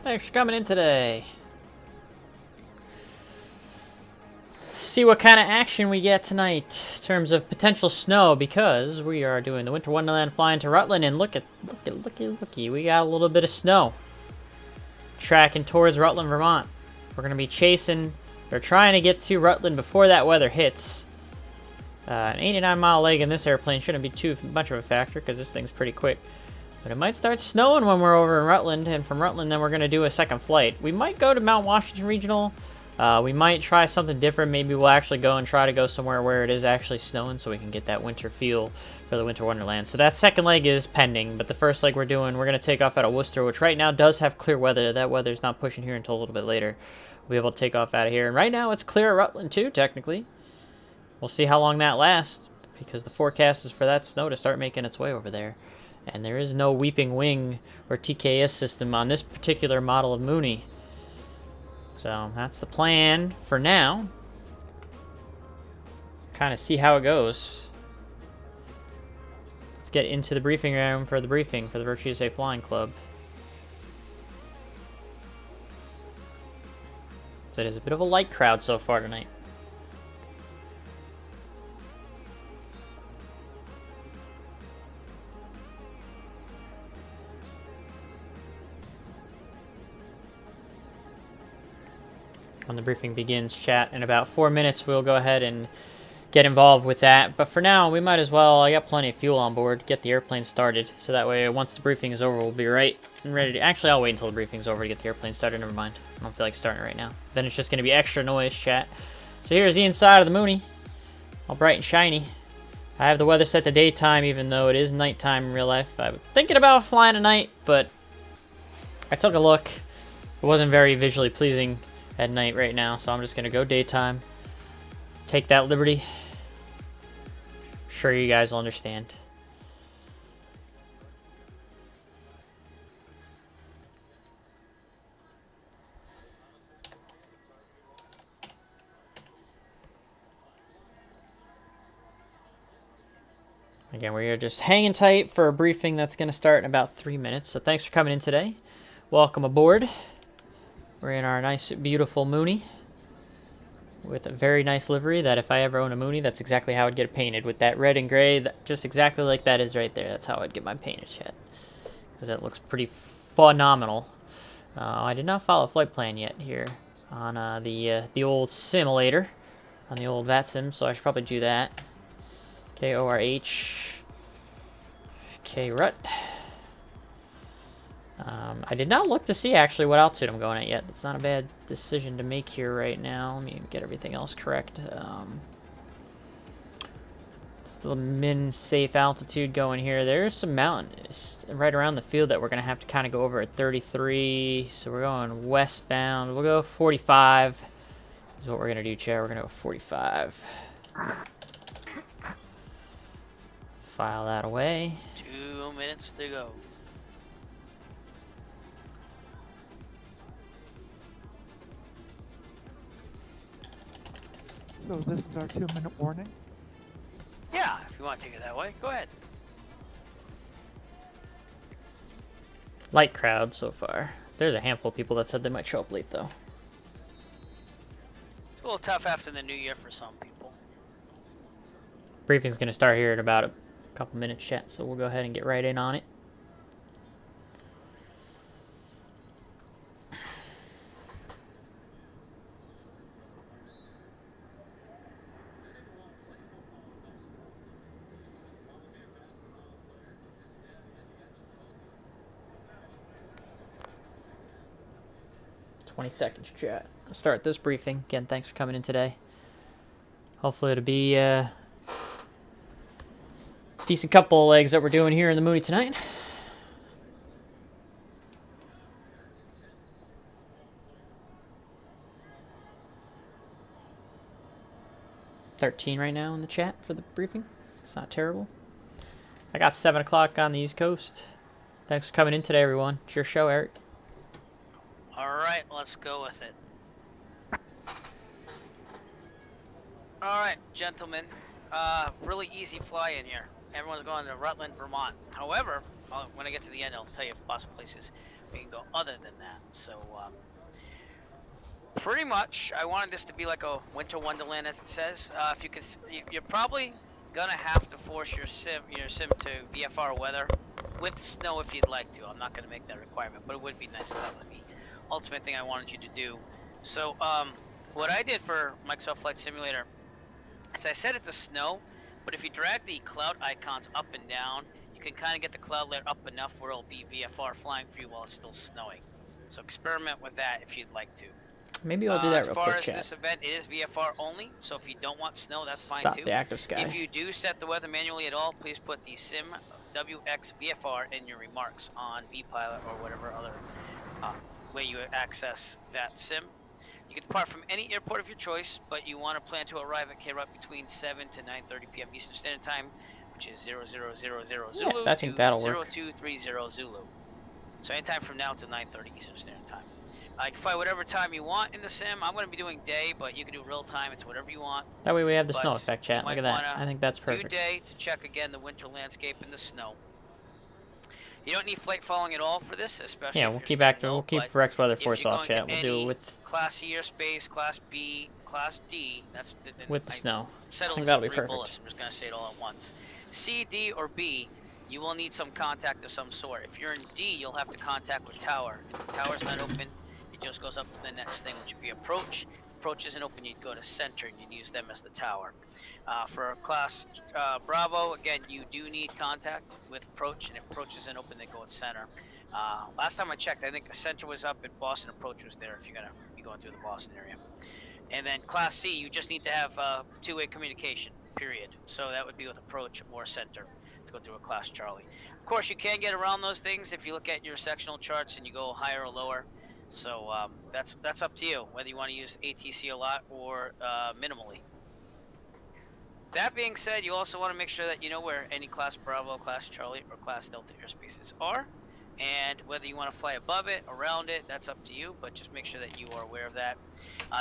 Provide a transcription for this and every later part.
Thanks for coming in today. See what kind of action we get tonight in terms of potential snow, because we are doing the Winter Wonderland flying to Rutland, and looky, we got a little bit of snow tracking towards Rutland, Vermont. We're gonna be chasing or trying to get to Rutland before that weather hits. An 89-mile leg in this airplane shouldn't be too much of a factor because this thing's pretty quick. But it might start snowing when we're over in Rutland, and from Rutland then we're going to do a second flight. We might go to Mount Washington Regional. We might try something different. Maybe we'll actually go and try to go somewhere where it is actually snowing so we can get that winter feel for the Winter Wonderland. So that second leg is pending, but the first leg we're going to take off out of Worcester, which right now does have clear weather. That weather's not pushing here until a little bit later. We'll be able to take off out of here. And right now it's clear at Rutland too, technically. We'll see how long that lasts, because the forecast is for that snow to start making its way over there. And there is no Weeping Wing or TKS system on this particular model of Mooney. So that's the plan for now. Kind of see how it goes. Let's get into the briefing room for the briefing for the Virtue USA Flying Club. So it is a bit of a light crowd so far tonight. When the briefing begins, chat, in about 4 minutes, we'll go ahead and get involved with that. But for now, we might as well, I got plenty of fuel on board, get the airplane started. So that way, once the briefing is over, we'll be right and ready to... Actually, I'll wait until the briefing's over to get the airplane started. Never mind. I don't feel like starting it right now. Then it's just going to be extra noise, chat. So here's the inside of the Mooney. All bright and shiny. I have the weather set to daytime, even though it is nighttime in real life. I was thinking about flying at night, but I took a look. It wasn't very visually pleasing at night right now, so I'm just gonna go daytime, take that liberty. I'm sure you guys will understand. Again, we're just hanging tight for a briefing that's gonna start in about 3 minutes, so thanks for coming in today. Welcome aboard. We're in our nice, beautiful Mooney with a very nice livery that if I ever own a Mooney, that's exactly how I'd get it painted, with that red and gray, just exactly like that is right there. That's how I'd get mine painted, chat, because that looks pretty phenomenal. I did not follow a flight plan yet here on the old simulator, on the old VATSIM, so I should probably do that. KORH-KRUT. I did not look to see actually what altitude I'm going at yet. That's not a bad decision to make here right now. Let me get everything else correct. It's the min safe altitude going here. There's some mountains right around the field that we're going to have to kind of go over at 33. So we're going westbound. We'll go 45 is what we're going to do, chat. We're going to go 45. File that away. 2 minutes to go. So this is our 2-minute warning? Yeah, if you want to take it that way, go ahead. Light crowd so far. There's a handful of people that said they might show up late, though. It's a little tough after the new year for some people. Briefing's going to start here in about a couple minutes, chat, so we'll go ahead and get right in on it. Seconds, chat. I'll start this briefing. Again, thanks for coming in today. Hopefully it'll be a decent couple of legs that we're doing here in the Mooney tonight. $13 right now in the chat for the briefing. It's not terrible. I got 7 o'clock on the East Coast. Thanks for coming in today, everyone. It's your show, Eric. Alright, let's go with it. Alright, gentlemen. Really easy fly in here. Everyone's going to Rutland, Vermont. However, when I get to the end, I'll tell you possible places. bingo other than that. So pretty much, I wanted this to be like a winter wonderland, as it says. If you could, you're probably gonna have to force your sim to VFR weather with snow if you'd like to. I'm not gonna make that requirement, but it would be nice if that was the ultimate thing I wanted you to do. So what I did for Microsoft Flight Simulator is I set it to snow, but if you drag the cloud icons up and down, you can kind of get the cloud layer up enough where it'll be VFR flying for you while it's still snowing. So experiment with that if you'd like to. Maybe I'll do that real quick, As far as chat. this event, it is VFR only, so if you don't want snow, that's fine Stop too. the active sky. If you do set the weather manually at all, please put the sim WX VFR in your remarks on vPilot or whatever other way you access VATSIM. You can depart from any airport of your choice, but you want to plan to arrive at KRUT between 7 to 9:30 p.m. Eastern Standard Time, which is 0000 Zulu I think that'll to work. 0230 Zulu. So anytime from now to 9:30 Eastern Standard Time. You can fly whatever time you want in the sim. I'm going to be doing day, but you can do real time. It's whatever you want. That way we have the But snow effect, chat. you Look at might that. wanna I think that's Do perfect. day to check again the winter landscape in the snow. You don't need flight following at all for this, especially Yeah, if we'll you're keep staying active. low, We'll keep but Rex Weather if Force you're off, going chat. to We'll do any it with Class C airspace, Class B, Class D. That's the snow. Settle I think this that'll in be 3 perfect. bullets. I'm just going to say it all at once. C, D, or B, you will need some contact of some sort. If you're in D, you'll have to contact with tower. If the tower's not open, it just goes up to the next thing, which would be approach. If approach isn't open, you'd go to center and you'd use them as the tower. For Class Bravo, again, you do need contact with approach, and if approach isn't open, they go at center. Last time I checked, I think the center was up and Boston approach was there if you're going to be going through the Boston area. And then Class C, you just need to have two-way communication, period. So that would be with approach or center to go through a Class Charlie. Of course, you can get around those things if you look at your sectional charts and you go higher or lower. So that's up to you, whether you want to use ATC a lot or minimally. That being said, you also want to make sure that you know where any Class Bravo, Class Charlie, or Class Delta airspaces are. And whether you want to fly above it, around it, that's up to you, but just make sure that you are aware of that.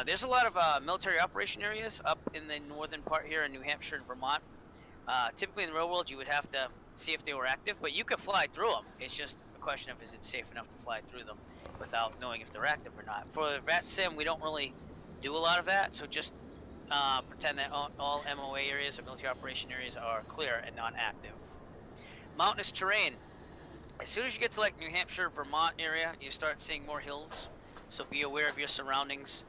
There's a lot of military operation areas up in the northern part here in New Hampshire and Vermont. Typically in the real world, you would have to see if they were active, but you could fly through them. It's just a question of is it safe enough to fly through them without knowing if they're active or not. For VATSIM, we don't really do a lot of that, so just pretend that all MOA areas or military operation areas are clear and non-active. Mountainous terrain. As soon as you get to like New Hampshire, Vermont area, you start seeing more hills, so be aware of your surroundings.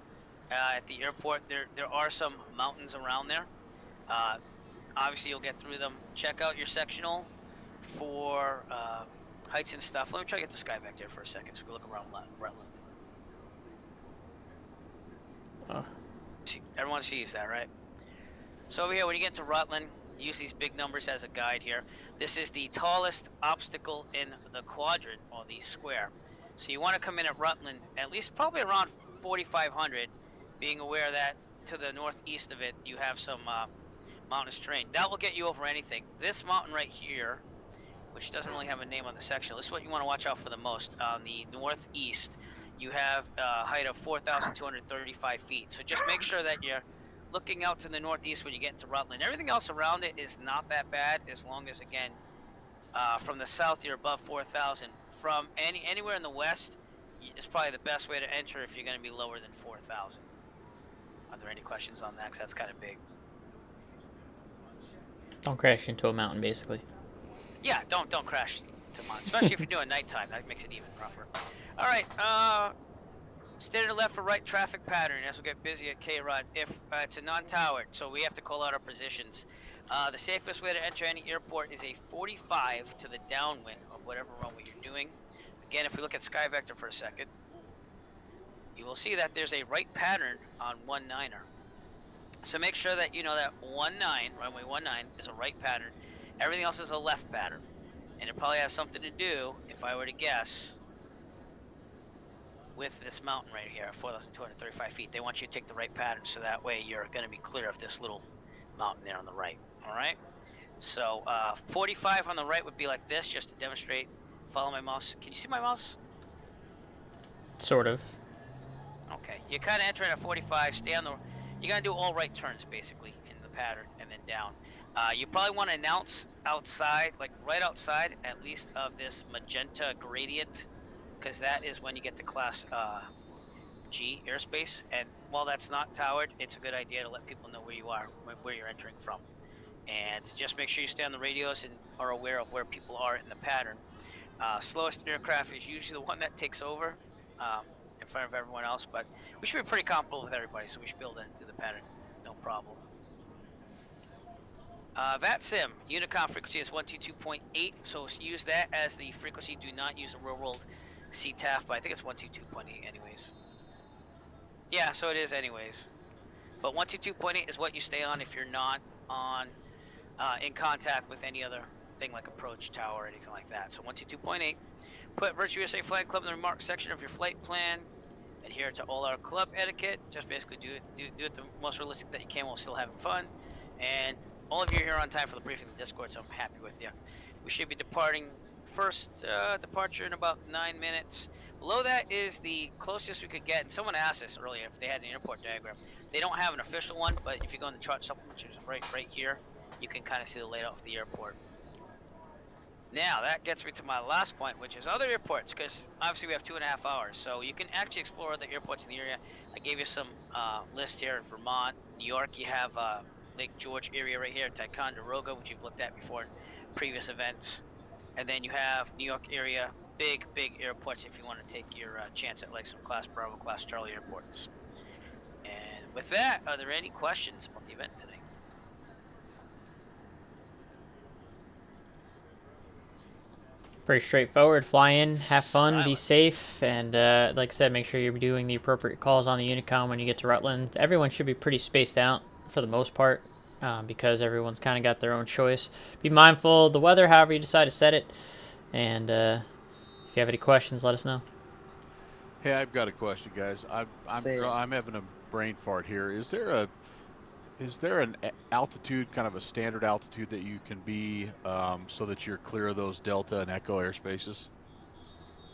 At the airport, there are some mountains around there. Obviously, you'll get through them. Check out your sectional for heights and stuff. Let me try to get the sky back there for a second so we can look around Rutland. Everyone sees that, right? So over here, when you get to Rutland, use these big numbers as a guide here. This is the tallest obstacle in the quadrant, or the square. So you want to come in at Rutland, at least probably around 4,500, being aware that to the northeast of it, you have some mountainous terrain. That will get you over anything. This mountain right here, which doesn't really have a name on the sectional, this is what you want to watch out for the most. On the northeast, you have a height of 4,235 feet. So just make sure that you're looking out to the northeast when you get into Rutland. Everything else around it is not that bad, as long as, again, from the south you're above 4,000. From anywhere in the west is probably the best way to enter if you're going to be lower than 4,000. Are there any questions on that? Because that's kind of big. Don't crash into a mountain, basically. Yeah, don't crash to mountain, especially if you're doing nighttime. That makes it even rougher. All right, stay to the left or right traffic pattern as we get busy at KRUT. If it's a non-towered, so we have to call out our positions. The safest way to enter any airport is a 45 to the downwind of whatever runway you're doing. Again, if we look at Sky Vector for a second, you will see that there's a right pattern on 19er. So make sure that you know that runway 19 is a right pattern. Everything else is a left pattern. And it probably has something to do, if I were to guess, with this mountain right here, 4,235 feet. They want you to take the right pattern, so that way you're going to be clear of this little mountain there on the right. All right? So 45 on the right would be like this, just to demonstrate. Follow my mouse. Can you see my mouse? Sort of. Okay. You're kind of entering at 45. Stay on the... You're going to do all right turns, basically, in the pattern, and then down. You probably want to announce outside, like right outside, at least of this magenta gradient because that is when you get to Class G airspace. And while that's not towered, it's a good idea to let people know where you are, where you're entering from. And just make sure you stay on the radios and are aware of where people are in the pattern. Slowest aircraft is usually the one that takes over in front of everyone else, but we should be pretty comfortable with everybody, so we should be able to do the pattern, no problem. VATSIM, Unicom frequency is 122.8, so use that as the frequency. Do not use the real world CTAF, but I think it's 122.8 anyways. Yeah, so it is anyways. But 122.8 is what you stay on if you're not on in contact with any other thing like approach tower or anything like that. So 122.8. Put Virtue USA Flight Club in the remarks section of your flight plan. Adhere to all our club etiquette. Just basically do it the most realistic that you can while still having fun. And all of you are here on time for the briefing in the Discord, so I'm happy with you. We should be departing first departure in about 9 minutes. Below that is the closest we could get. And someone asked us earlier if they had an airport diagram. They don't have an official one, but if you go in the chart supplement, which is right here, you can kind of see the layout of the airport. Now, that gets me to my last point, which is other airports, because obviously we have 2.5 hours, so you can actually explore other airports in the area. I gave you some lists here in Vermont. New York, you have Lake George area right here, Ticonderoga, which you've looked at before in previous events. And then you have New York area, big airports if you want to take your chance at like some Class Bravo, Class Charlie airports. And with that, are there any questions about the event today? Pretty straightforward. Fly in, have fun, Silent. be safe, and like I said, make sure you're doing the appropriate calls on the Unicom when you get to Rutland. Everyone should be pretty spaced out for the most part because everyone's kind of got their own choice. Be mindful of the weather, however you decide to set it, and if you have any questions, let us know. Hey, I've got a question, guys. I'm having a brain fart here. Is there an altitude, kind of a standard altitude that you can be so that you're clear of those Delta and Echo airspaces?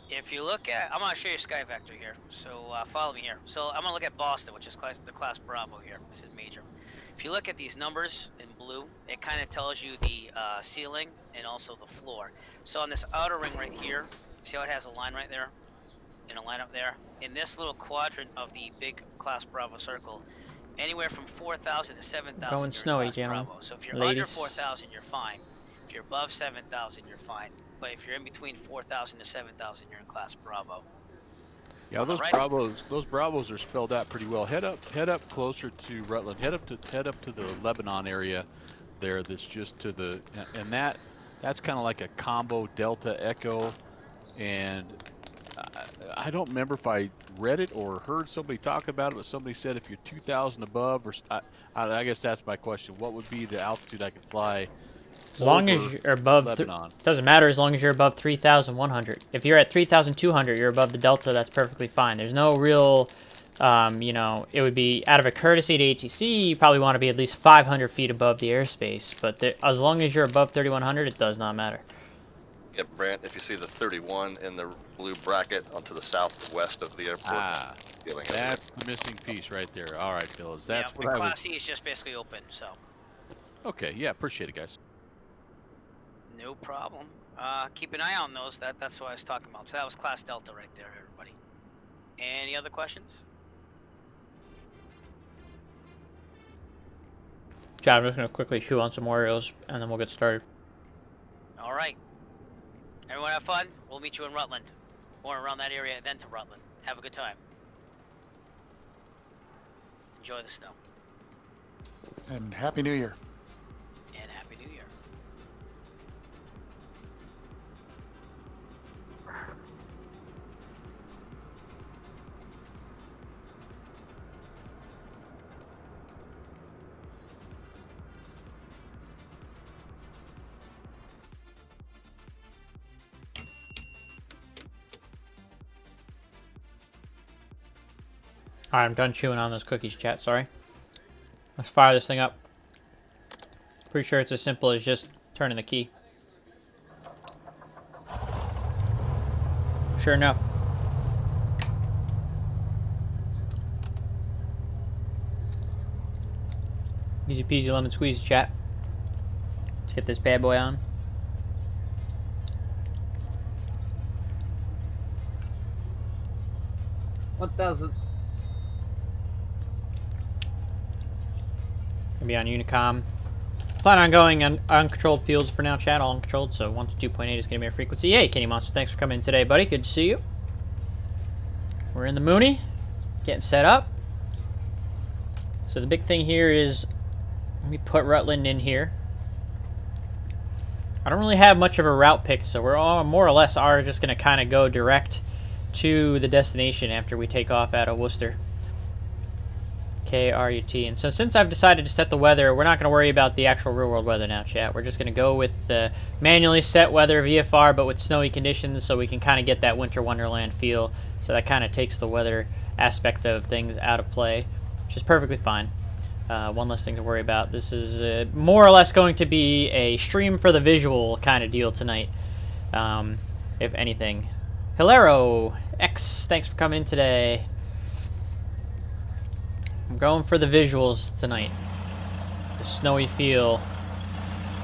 If you look at, I'm going to show you Sky Vector here, so follow me here. So I'm going to look at Boston, which is the Class Bravo here. This is major. If you look at these numbers in blue, it kind of tells you the ceiling and also the floor. So on this outer ring right here, see how it has a line right there? And a line up there? In this little quadrant of the big Class Bravo circle, anywhere from 4,000 to 7,000. Going snowy, gentlemen. So if you're Ladies. under 4,000, you're fine. If you're above 7,000, you're fine. But if you're in between 4,000 to 7,000, you're in Class Bravo. Yeah, those Bravos are spelled out pretty well. Head up closer to Rutland. Head up to the Lebanon area there. That's just to the and that's kind of like a combo Delta Echo, and I don't remember if I read it or heard somebody talk about it, but somebody said if you're 2,000 above, or I guess that's my question. What would be the altitude I could fly? As long as you're above, doesn't matter as long as you're above 3,100. If you're at 3,200, you're above the Delta, that's perfectly fine. There's no real, you know, it would be out of a courtesy to ATC, you probably want to be at least 500 feet above the airspace. But as long as you're above 3,100, it does not matter. Yep, Brant, if you see the 31 in the blue bracket onto the southwest of the airport. That's the missing piece right there. All right, Phil. That's what Class C is just basically open, so. Okay, yeah, appreciate it, guys. No problem. Keep an eye on those. That's what I was talking about. So that was Class Delta right there, everybody. Any other questions? John, I'm just going to quickly chew on some Oreos, and then we'll get started. All right. Everyone have fun. We'll meet you in Rutland. Or around that area, then to Rutland. Have a good time. Enjoy the snow. And Happy New Year. And Happy New Year. Alright, I'm done chewing on those cookies, chat. Sorry. Let's fire this thing up. Pretty sure it's as simple as just turning the key. Sure enough. Easy peasy lemon squeezy, chat. Let's get this bad boy on. What doesn't? Gonna be on Unicom. Plan on going on uncontrolled fields for now, chat. All uncontrolled, so 1 to 2.8 is gonna be our frequency. Hey, Kenny Monster, thanks for coming in today, buddy. Good to see you. We're in the Mooney, getting set up. So the big thing here is, let me put Rutland in here. I don't really have much of a route pick, so we're all more or less are just gonna kind of go direct to the destination after we take off out of Worcester. KRUT. And so since I've decided to set the weather, we're not going to worry about the actual real world weather now, chat. We're just going to go with the manually set weather VFR, but with snowy conditions, so we can kind of get that winter wonderland feel. So that kind of takes the weather aspect of things out of play, which is perfectly fine. One less thing to worry about. This is more or less going to be a stream for the visual kind of deal tonight, if anything. Hilaro X, thanks for coming in today. I'm going for the visuals tonight. The snowy feel.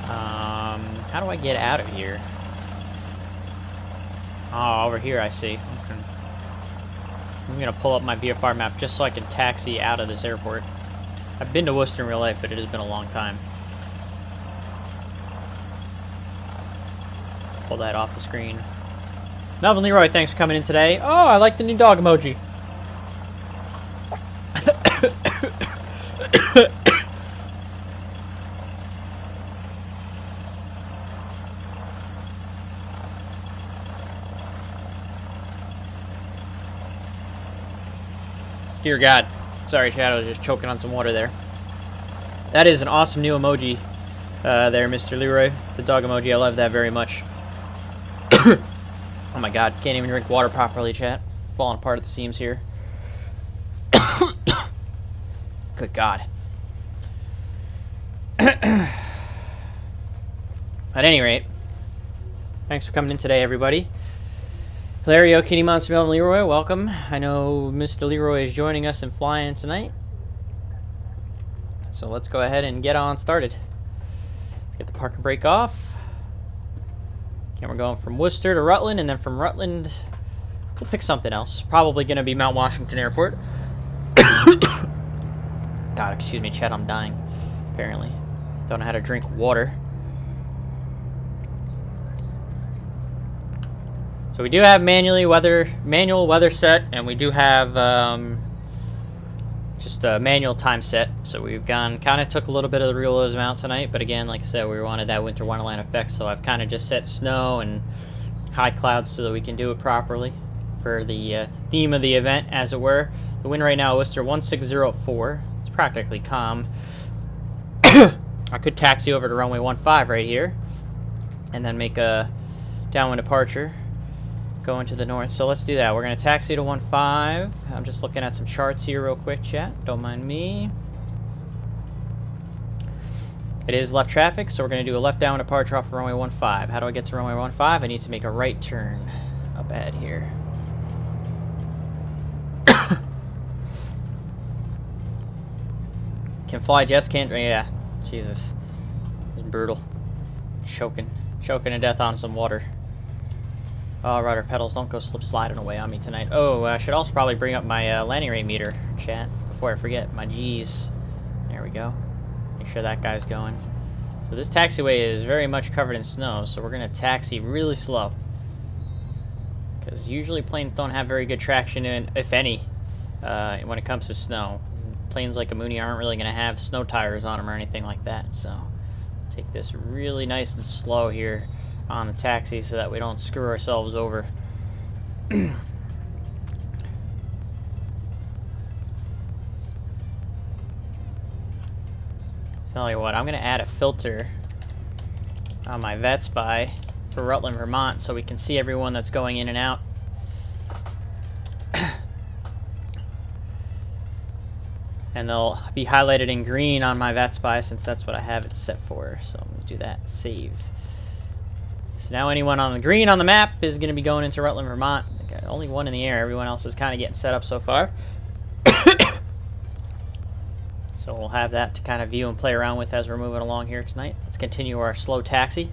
How do I get out of here? Oh, over here I see. Okay. I'm gonna pull up my VFR map just so I can taxi out of this airport. I've been to Worcester in real life, but it has been a long time. Pull that off the screen. Melvin Leroy, thanks for coming in today. Oh, I like the new dog emoji. Dear God. Sorry, chat, I was just choking on some water there. That is an awesome new emoji there, Mr. Leroy. The dog emoji, I love that very much. Oh my God, can't even drink water properly, chat. Falling apart at the seams here. Good God. At any rate, thanks for coming in today, everybody. Hilario, Kitty Monster, Melvin Leroy, welcome. I know Mr. Leroy is joining us and flying tonight. So let's go ahead and get on started. Let's get the park and brake off. Okay, we're going from Worcester to Rutland, and then from Rutland, we'll pick something else. Probably going to be Mount Washington Airport. God, excuse me, Chad, I'm dying. Apparently. Don't know how to drink water. So we do have manual weather set, and we do have just a manual time set. So we've kind of took a little bit of the realism out tonight, but again, like I said, we wanted that winter wonderland effect, so I've kind of just set snow and high clouds so that we can do it properly for the theme of the event, as it were. The wind right now, Worcester 1604. It's practically calm. I could taxi over to runway 15 right here, and then make a downwind departure going to the north. So let's do that. We're going to taxi to 15. I'm just looking at some charts here real quick, chat. Don't mind me. It is left traffic, so we're going to do a left downwind departure off of runway 15. How do I get to runway 15? I need to make a right turn up ahead here. Can fly jets, can't... Yeah. Jesus. It's brutal. Choking to death on some water. Oh, rudder pedals, don't go slip sliding away on me tonight. Oh, I should also probably bring up my landing rate meter, chat, before I forget. My G's. There we go. Make sure that guy's going. So this taxiway is very much covered in snow, so we're going to taxi really slow. Because usually planes don't have very good traction, if any, when it comes to snow. Planes like a Mooney aren't really going to have snow tires on them or anything like that, so take this really nice and slow here on the taxi so that we don't screw ourselves over. Tell you what, I'm going to add a filter on my VATSIM for Rutland, Vermont, so we can see everyone that's going in and out. And they'll be highlighted in green on my VATSIM since that's what I have it set for. So I'm going to do that, save. So now anyone on the green on the map is going to be going into Rutland, Vermont. Got only one in the air. Everyone else is kind of getting set up so far. So we'll have that to kind of view and play around with as we're moving along here tonight. Let's continue our slow taxi.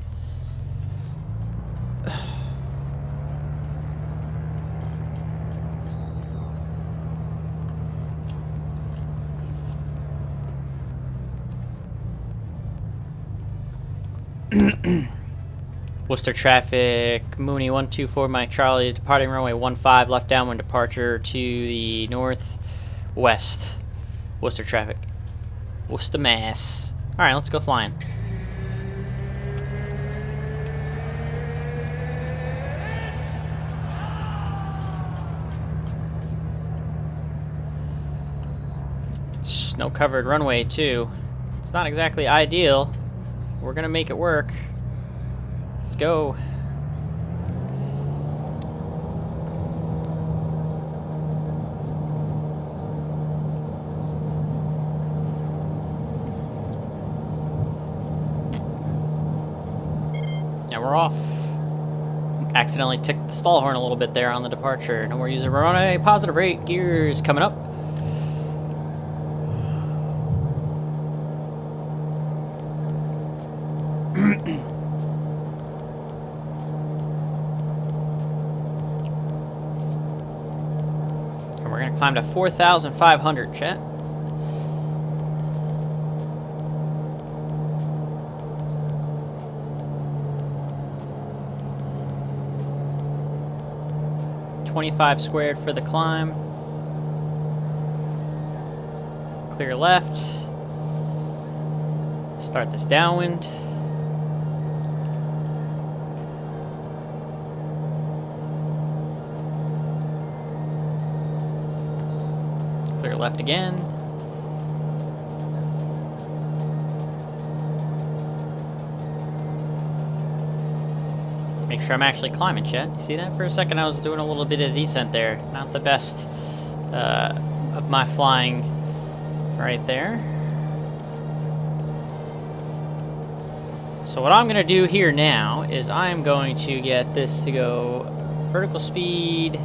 Worcester traffic, Mooney 124 Mike Charlie, departing runway 15, left downwind departure to the northwest. Worcester traffic. Worcester, Mass. Alright, let's go flying. Snow-covered runway, too. It's not exactly ideal. We're gonna make it work. Let's go. And we're off. Accidentally ticked the stall horn a little bit there on the departure. No more using runway positive rate. Gears coming up. We're gonna climb to 4,500, chat. $25 squared for the climb. Clear left. Start this downwind. Clear left again. Make sure I'm actually climbing, chat. You see that? For a second I was doing a little bit of descent there. Not the best of my flying right there. So what I'm going to do here now is I'm going to get this to go vertical speed.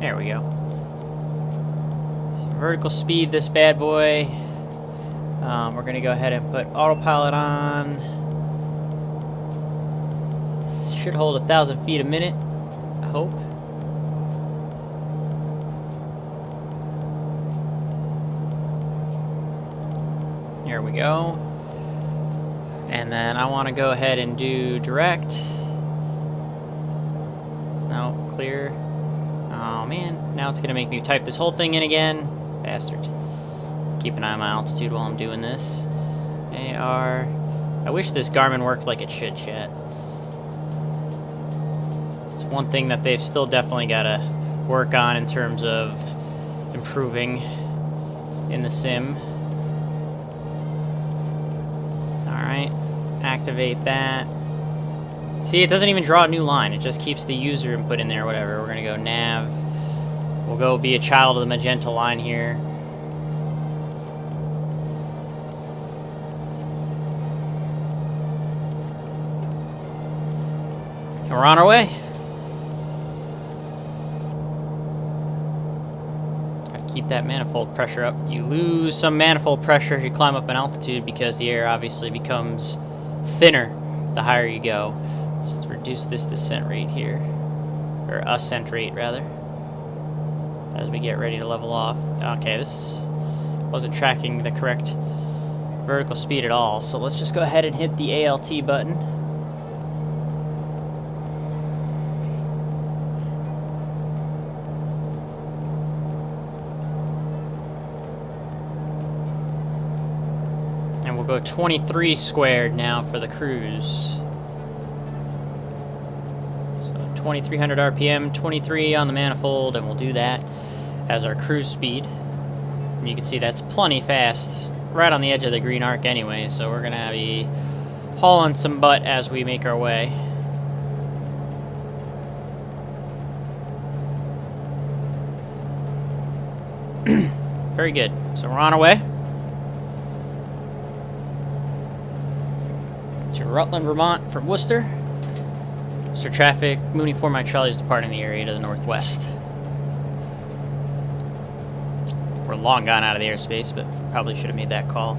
There we go. So vertical speed this bad boy. We're going to go ahead and put autopilot on. Should hold 1,000 feet a minute, I hope. Here we go. And then I want to go ahead and do direct. No, clear. Oh man, now it's gonna make me type this whole thing in again. Bastard. Keep an eye on my altitude while I'm doing this. AR. I wish this Garmin worked like it should, chat. It's one thing that they've still definitely gotta work on in terms of improving in the sim. Alright, activate that. See, it doesn't even draw a new line. It just keeps the user input in there, whatever. We're going to go nav. We'll go be a child of the magenta line here. And we're on our way. Got to keep that manifold pressure up. You lose some manifold pressure as you climb up in altitude because the air obviously becomes thinner the higher you go. Let's reduce this descent rate here, or ascent rate rather, as we get ready to level off. Okay, this wasn't tracking the correct vertical speed at all, so let's just go ahead and hit the ALT button. And we'll go 23 squared now for the cruise. 2300 RPM, 23 on the manifold, and we'll do that as our cruise speed. And you can see that's plenty fast, right on the edge of the green arc anyway, so we're gonna be hauling some butt as we make our way. Very good. So we're on our way to Rutland, Vermont from Worcester. Worcester traffic, Mooney 4 Mike Charlie is departing the area to the northwest. We're long gone out of the airspace, but probably should have made that call.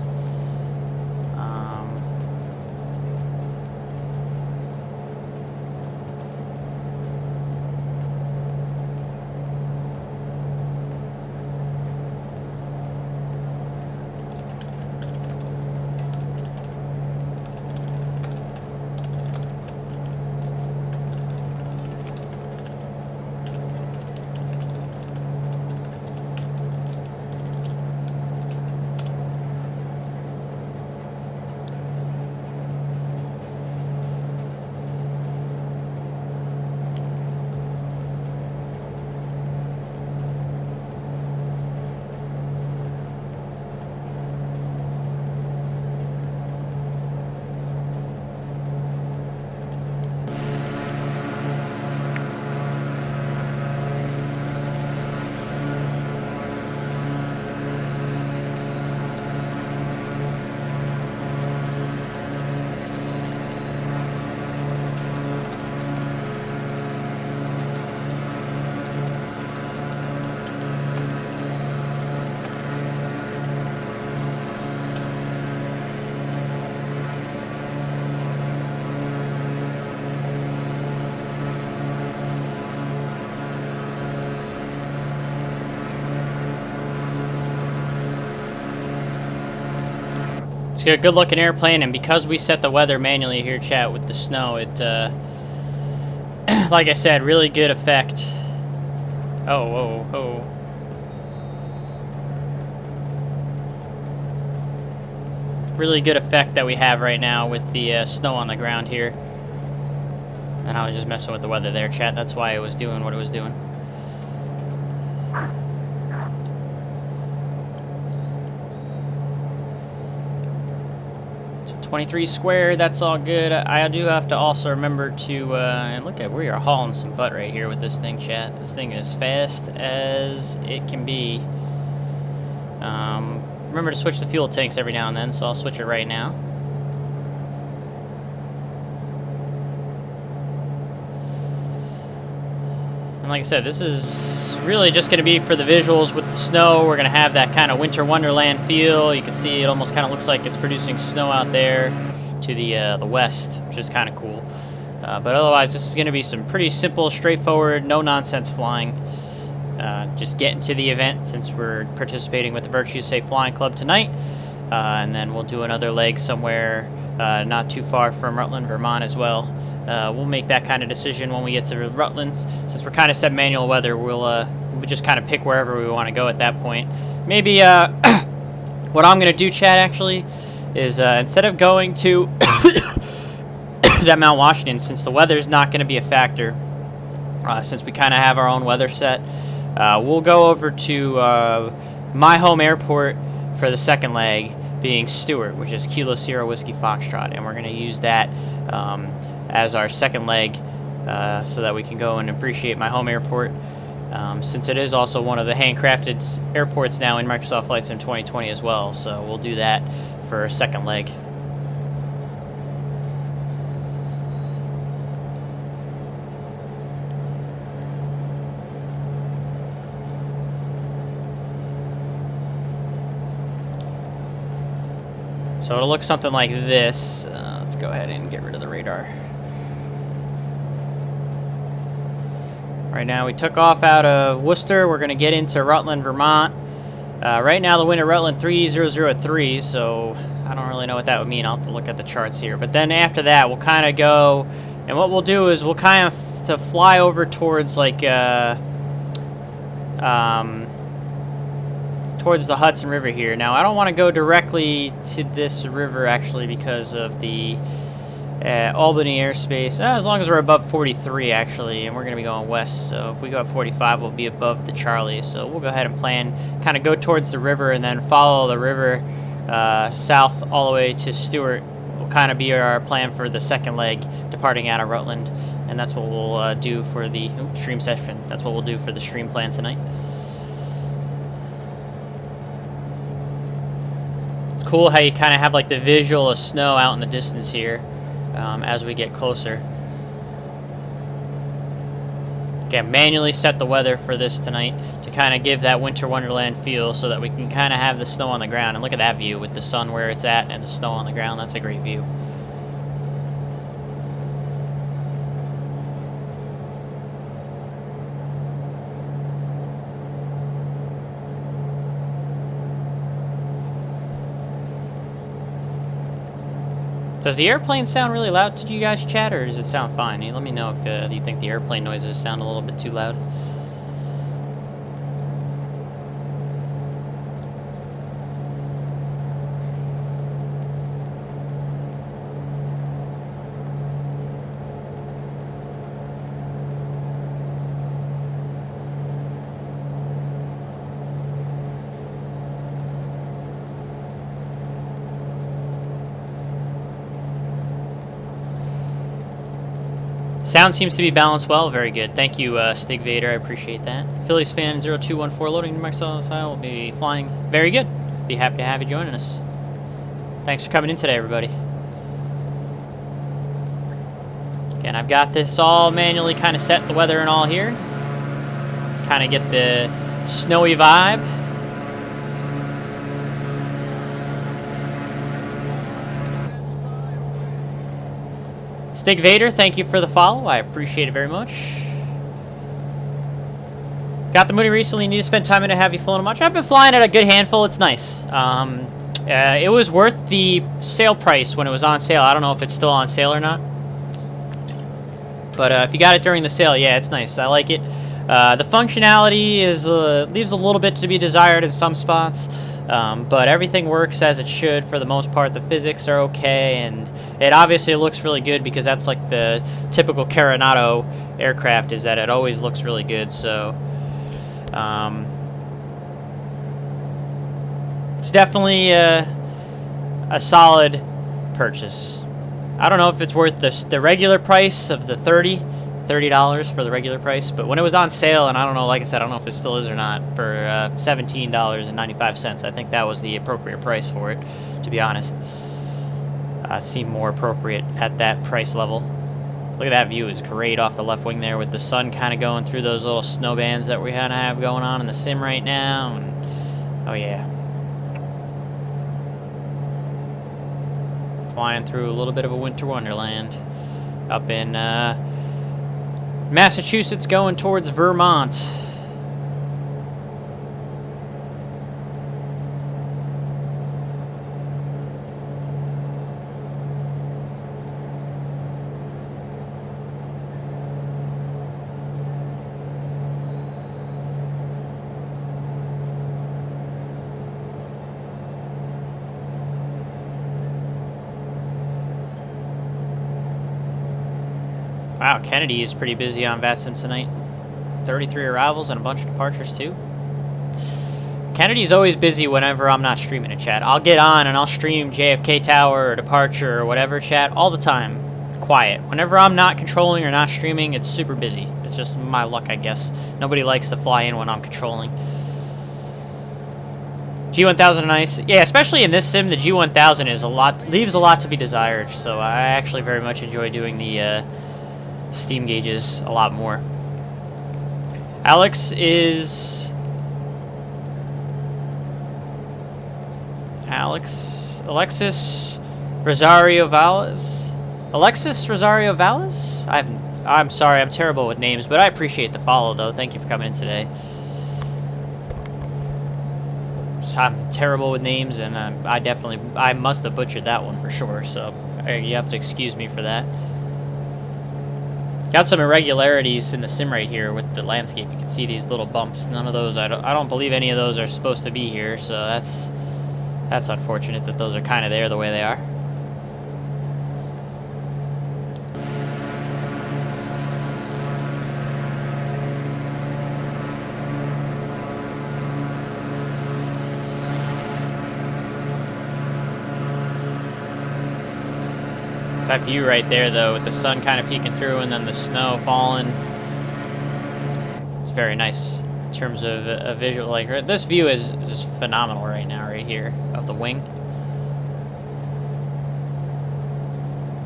It's a good looking airplane, and because we set the weather manually here, chat, with the snow, it, like I said, really good effect. Oh, whoa, whoa. Really good effect that we have right now with the snow on the ground here. And I was just messing with the weather there, chat. That's why it was doing what it was doing. So 23 square, that's all good. I do have to also remember to, and look at, we are hauling some butt right here with this thing, chat. This thing is fast as it can be. Remember to switch the fuel tanks every now and then, so I'll switch it right now. And like I said, this is really just going to be for the visuals with the snow. We're going to have that kind of winter wonderland feel. You can see it almost kind of looks like it's producing snow out there to the west, which is kind of cool. But otherwise, this is going to be some pretty simple, straightforward, no-nonsense flying. Just getting to the event since we're participating with the Virtue Safe Flying Club tonight. And then we'll do another leg somewhere not too far from Rutland, Vermont as well. We'll make that kind of decision when we get to Rutland. Since we're kind of set manual weather, we'll just kind of pick wherever we want to go at that point. Maybe what I'm going to do, chat, actually, is instead of going to that Mount Washington, since the weather's not going to be a factor, since we kind of have our own weather set, we'll go over to my home airport for the second leg, being Stewart, which is Kilo Sierra Whiskey Foxtrot, and we're going to use that as our second leg so that we can go and appreciate my home airport, since it is also one of the handcrafted airports now in Microsoft Flight Sim 2020 as well, so we'll do that for a second leg. So it'll look something like this. Let's go ahead and get rid of the radar. Right now we took off out of Worcester. We're going to get into Rutland, Vermont. Right now the wind at Rutland 3003, so I don't really know what that would mean. I'll have to look at the charts here. But then after that we'll kind of go, and what we'll do is we'll kind of to fly over towards like towards the Hudson River here. Now I don't want to go directly to this river actually because of the Albany airspace, as long as we're above 43 actually, and we're going to be going west, so if we go at 45 we'll be above the Charlie, so we'll go ahead and plan, kind of go towards the river and then follow the river south all the way to Stewart. Will kind of be our plan for the second leg departing out of Rutland, and that's what we'll do for the stream session. That's what we'll do for the stream plan tonight. It's cool how you kind of have like the visual of snow out in the distance here. As we get closer. Again, manually set the weather for this tonight to kind of give that winter wonderland feel so that we can kind of have the snow on the ground. And look at that view with the sun where it's at and the snow on the ground. That's a great view. Does the airplane sound really loud to you guys, chat, or does it sound fine? Let me know if you think the airplane noises sound a little bit too loud. Sound seems to be balanced well. Very good. Thank you, Stig Vader. I appreciate that. Phillies fan 0214 loading Microsoft file will be flying. Very good. Be happy to have you joining us. Thanks for coming in today, everybody. Again, I've got this all manually kind of set, the weather and all here. Kind of get the snowy vibe. Stig Vader, thank you for the follow. I appreciate it very much. Got the Mooney recently. Need to spend time in to have you flown much. I've been flying at a good handful. It's nice. It was worth the sale price when it was on sale. I don't know if it's still on sale or not. But if you got it during the sale, yeah, it's nice. I like it. The functionality is leaves a little bit to be desired in some spots, but everything works as it should for the most part. The physics are okay, and it obviously looks really good because that's like the typical Carenado aircraft, is that it always looks really good. So it's definitely a solid purchase. I don't know if it's worth the regular price of the $30 for the regular price, but when it was on sale, and I don't know, like I said, I don't know if it still is or not, for $17.95, I think that was the appropriate price for it, to be honest. It seemed more appropriate at that price level. Look at that view, is great off the left wing there, with the sun kind of going through those little snow bands that we kind of have going on in the sim right now, and oh yeah. Flying through a little bit of a winter wonderland up in Massachusetts, going towards Vermont. Wow, Kennedy is pretty busy on VATSIM tonight. 33 arrivals and a bunch of departures too. Kennedy's always busy whenever I'm not streaming a chat. I'll get on and I'll stream JFK Tower or departure or whatever chat all the time. Quiet. Whenever I'm not controlling or not streaming, it's super busy. It's just my luck, I guess. Nobody likes to fly in when I'm controlling. G1000 nice. Yeah, especially in this sim, the G1000 is leaves a lot to be desired. So I actually very much enjoy doing the steam gauges a lot more. Alexis Rosario Valles. Alexis Rosario Valles? I'm sorry, I'm terrible with names, but I appreciate the follow though. Thank you for coming in today. I'm terrible with names, and I must have butchered that one for sure, so you have to excuse me for that. Got some irregularities in the sim right here with the landscape. You can see these little bumps. None of those, I don't believe any of those are supposed to be here, so that's unfortunate that those are kind of there the way they are. That view right there, though, with the sun kind of peeking through and then the snow falling, it's very nice in terms of a visual. Like, this view is just phenomenal right now, right here, of the wing.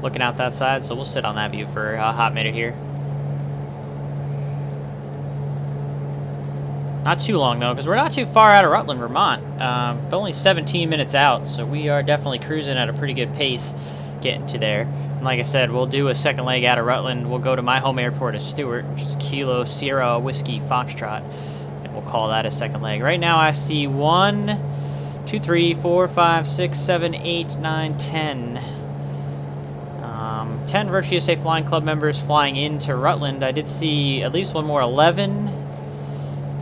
Looking out that side, so we'll sit on that view for a hot minute here. Not too long, though, because we're not too far out of Rutland, Vermont. But only 17 minutes out, so we are definitely cruising at a pretty good pace getting to there. And like I said, we'll do a second leg out of Rutland. We'll go to my home airport of Stewart, which is Kilo Sierra Whiskey Foxtrot, and we'll call that a second leg. Right now I see 1, 2, 3, 4, 5, 6, 7, 8, 9, 10. 10 Virtue USA Flying Club members flying into Rutland. I did see at least one more, 11,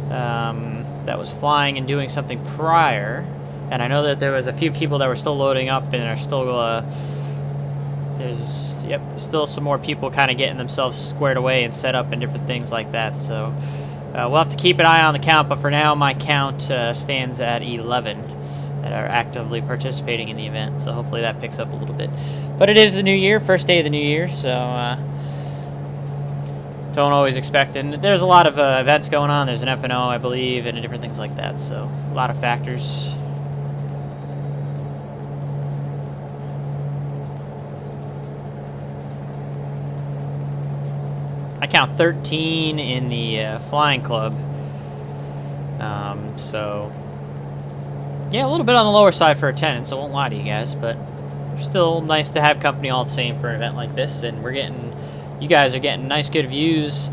that was flying and doing something prior. And I know that there was a few people that were still loading up and are still, there's, yep, still some more people kind of getting themselves squared away and set up and different things like that. So we'll have to keep an eye on the count, but for now my count stands at 11 that are actively participating in the event. So hopefully that picks up a little bit. But it is the new year, first day of the new year, so don't always expect. And there's a lot of events going on. There's an F&O, I believe, and different things like that. So a lot of factors. I count 13 in the flying club. So yeah, a little bit on the lower side for attendance, I won't lie to you guys, but still nice to have company all the same for an event like this. And we're getting, you guys are getting nice good views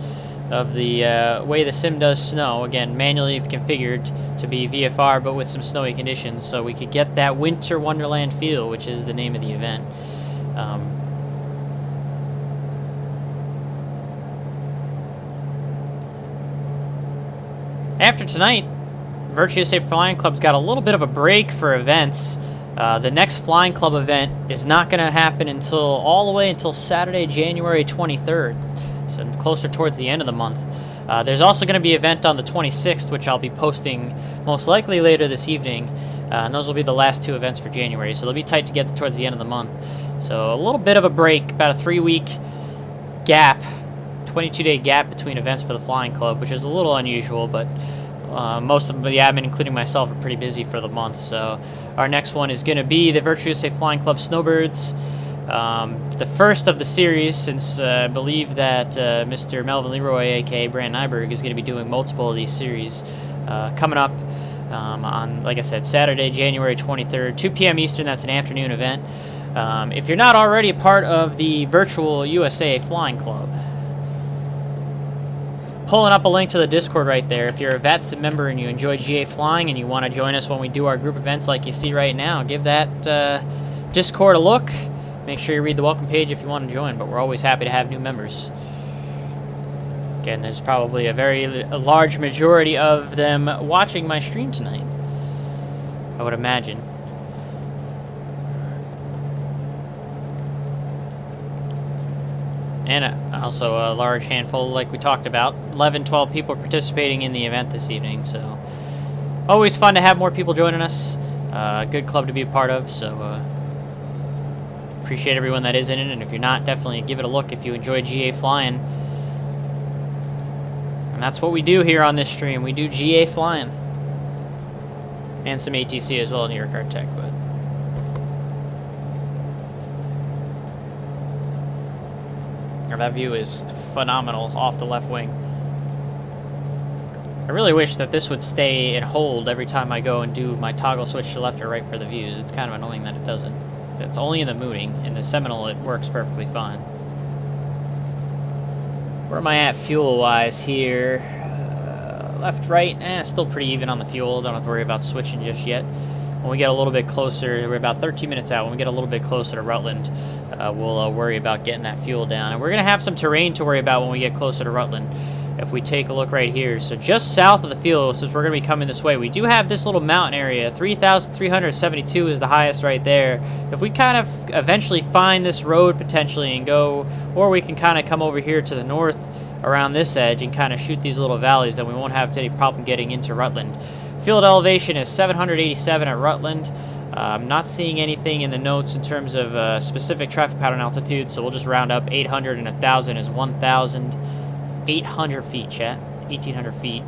of the way the sim does snow. Again, manually configured to be VFR, but with some snowy conditions, so we could get that Winter Wonderland feel, which is the name of the event. After tonight, Virtual USA Flying Club's got a little bit of a break for events. The next Flying Club event is not going to happen until all the way until Saturday, January 23rd, so closer towards the end of the month. There's also going to be an event on the 26th, which I'll be posting most likely later this evening, and those will be the last 2 events for January, so they'll be tight to get towards the end of the month. So a little bit of a break, about a 3-week gap, 22-day gap between events for the Flying Club, which is a little unusual, but most of the admin, including myself, are pretty busy for the month. So our next one is going to be the Virtual USA Flying Club Snowbirds, the first of the series, since I believe that Mr. Melvin Leroy, aka Brandon Nyberg, is going to be doing multiple of these series coming up on, like I said, Saturday, January 23rd, 2 p.m. Eastern. That's an afternoon event. If you're not already a part of the Virtual USA Flying Club, pulling up a link to the Discord right there. If you're a VATSIM member and you enjoy GA flying and you want to join us when we do our group events like you see right now, give that Discord a look. Make sure you read the welcome page if you want to join, but we're always happy to have new members. Again, there's probably a large majority of them watching my stream tonight, I would imagine. And also a large handful, like we talked about, 11, 12 people participating in the event this evening. So always fun to have more people joining us. Good club to be a part of. So appreciate everyone that is in it. And if you're not, definitely give it a look if you enjoy GA flying. And that's what we do here on this stream. We do GA flying. And some ATC as well, New York Art Tech. But that view is phenomenal off the left wing. I really wish that this would stay and hold every time I go and do my toggle switch to left or right for the views. It's kind of annoying that it doesn't. It's only in the mooning. In the Seminole, it works perfectly fine. Where am I at fuel-wise here? Left, right, still pretty even on the fuel. Don't have to worry about switching just yet. When we get a little bit closer, we're about 13 minutes out. When we get a little bit closer to Rutland, we'll worry about getting that fuel down. And we're going to have some terrain to worry about when we get closer to Rutland. If we take a look right here, so just south of the field, since we're going to be coming this way, we do have this little mountain area. 3,372 is the highest right there. If we kind of eventually find this road potentially and go, or we can kind of come over here to the north around this edge and kind of shoot these little valleys, then we won't have any problem getting into Rutland. Field elevation is 787 at Rutland. I'm not seeing anything in the notes in terms of specific traffic pattern altitude, so we'll just round up 800 and 1,000 is 1,800 feet, chat. 1,800 feet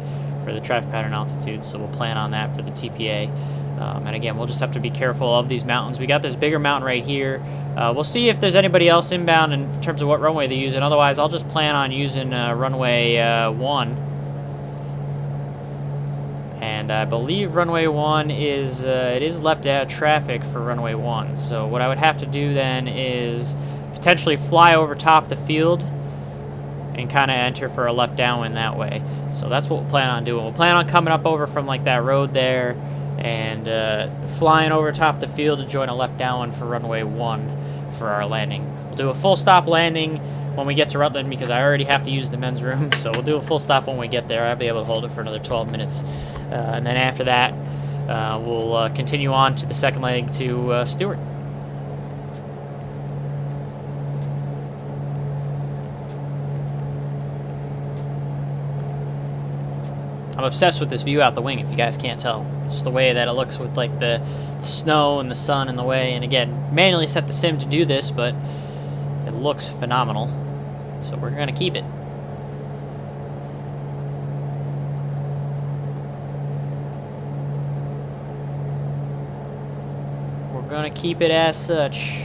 for the traffic pattern altitude, so we'll plan on that for the TPA. And again, we'll just have to be careful of these mountains. We got this bigger mountain right here. We'll see if there's anybody else inbound in terms of what runway they use, and otherwise I'll just plan on using runway 1. And I believe runway 1 is, it is left out traffic for runway 1. So what I would have to do then is potentially fly over top the field and kind of enter for a left downwind that way. So that's what we'll plan on doing. We'll plan on coming up over from like that road there and flying over top the field to join a left downwind for runway 1 for our landing. We'll do a full stop landing when we get to Rutland because I already have to use the men's room, so we'll do a full stop when we get there. I'll be able to hold it for another 12 minutes. And then after that, we'll continue on to the second leg to Stewart. I'm obsessed with this view out the wing, if you guys can't tell. It's just the way that it looks with like the snow and the sun in the way. And again, manually set the sim to do this, but it looks phenomenal. So we're going to keep it. We're going to keep it as such.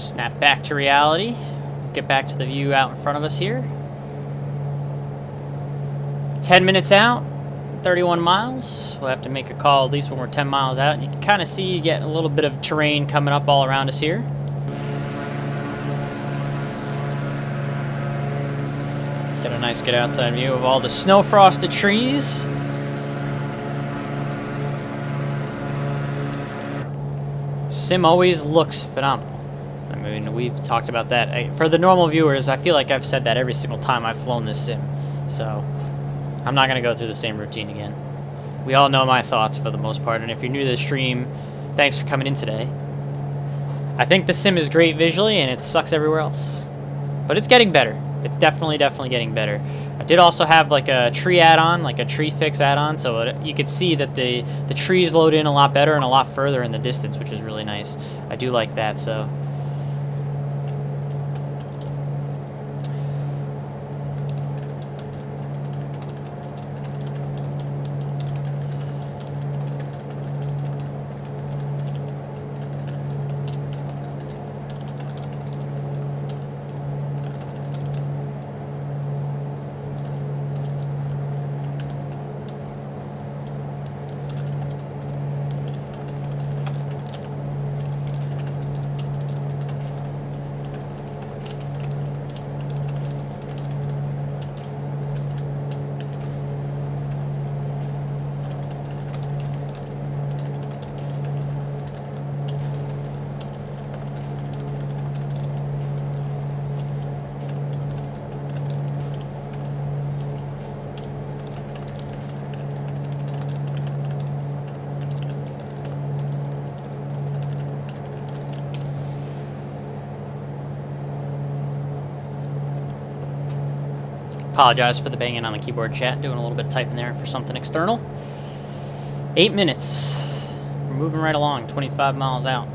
Snap back to reality. Get back to the view out in front of us here. 10 minutes out, 31 miles. We'll have to make a call at least when we're 10 miles out. You can kind of see you get a little bit of terrain coming up all around us here. Get a nice good outside view of all the snow-frosted trees. Sim always looks phenomenal. I mean, we've talked about that. For the normal viewers, I feel like I've said that every single time I've flown this sim. So, I'm not going to go through the same routine again. We all know my thoughts for the most part, and if you're new to the stream, thanks for coming in today. I think the sim is great visually, and it sucks everywhere else. But it's getting better. It's definitely getting better. I did also have like a tree add-on, like a tree fix add-on, so you could see that the trees load in a lot better and a lot further in the distance, which is really nice. I do like that, so... Apologize for the banging on the keyboard, chat. Doing a little bit of typing there for something external. 8 minutes. We're moving right along, 25 miles out.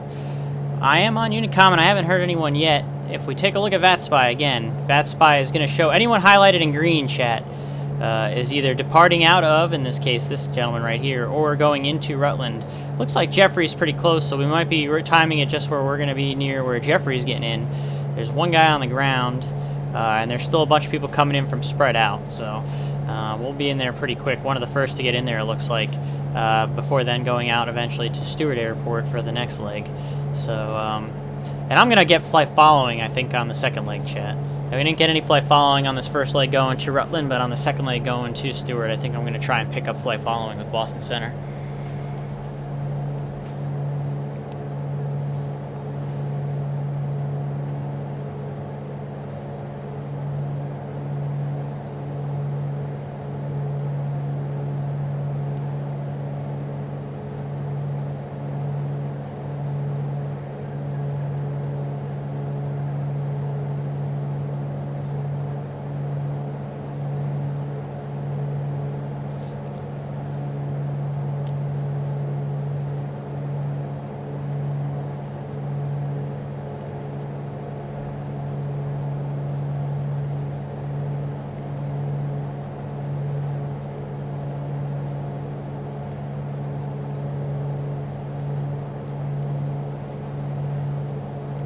I am on Unicom and I haven't heard anyone yet. If we take a look at VATSPY again, VATSPY is going to show anyone highlighted in green, chat, is either departing out of, in this case, this gentleman right here, or going into Rutland. Looks like Jeffrey's pretty close, so we might be timing it just where we're going to be near where Jeffrey's getting in. There's one guy on the ground. And there's still a bunch of people coming in from spread out, so we'll be in there pretty quick. One of the first to get in there, it looks like, before then going out eventually to Stewart Airport for the next leg. So, and I'm going to get flight following, I think, on the second leg, chat. Now, we didn't get any flight following on this first leg going to Rutland, but on the second leg going to Stewart, I think I'm going to try and pick up flight following with Boston Center.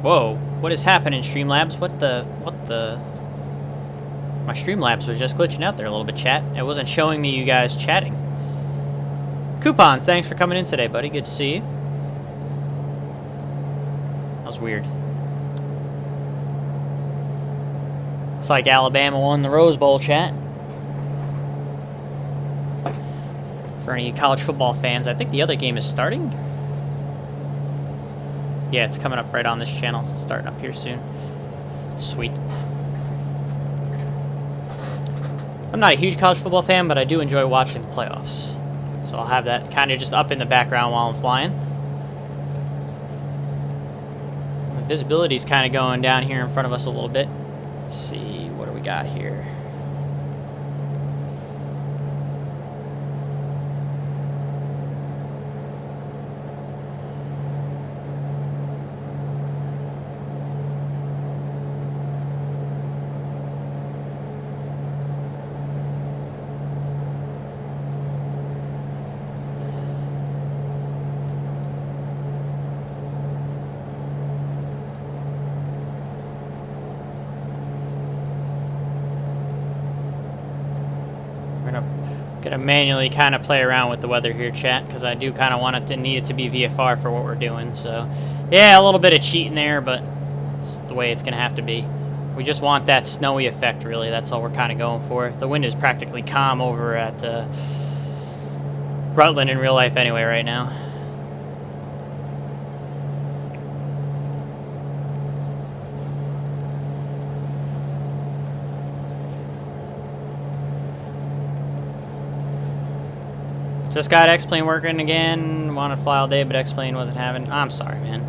Whoa, what is happening, Streamlabs? What the... My Streamlabs was just glitching out there a little bit, chat. It wasn't showing me you guys chatting. Coupons, thanks for coming in today, buddy. Good to see you. That was weird. Looks like Alabama won the Rose Bowl, chat. For any college football fans, I think the other game is starting. Yeah, it's coming up right on this channel. It's starting up here soon. Sweet. I'm not a huge college football fan, but I do enjoy watching the playoffs. So I'll have that kind of just up in the background while I'm flying. The visibility is kind of going down here in front of us a little bit. Let's see, what do we got here? We're gonna manually kind of play around with the weather here, chat, because I do kind of want it to need it to be VFR for what we're doing. So, yeah, a little bit of cheating there, but it's the way it's gonna have to be. We just want that snowy effect, really. That's all we're kind of going for. The wind is practically calm over at Rutland in real life anyway right now. Just got X-Plane working again. Wanted to fly all day, but X-Plane wasn't having. I'm sorry, man.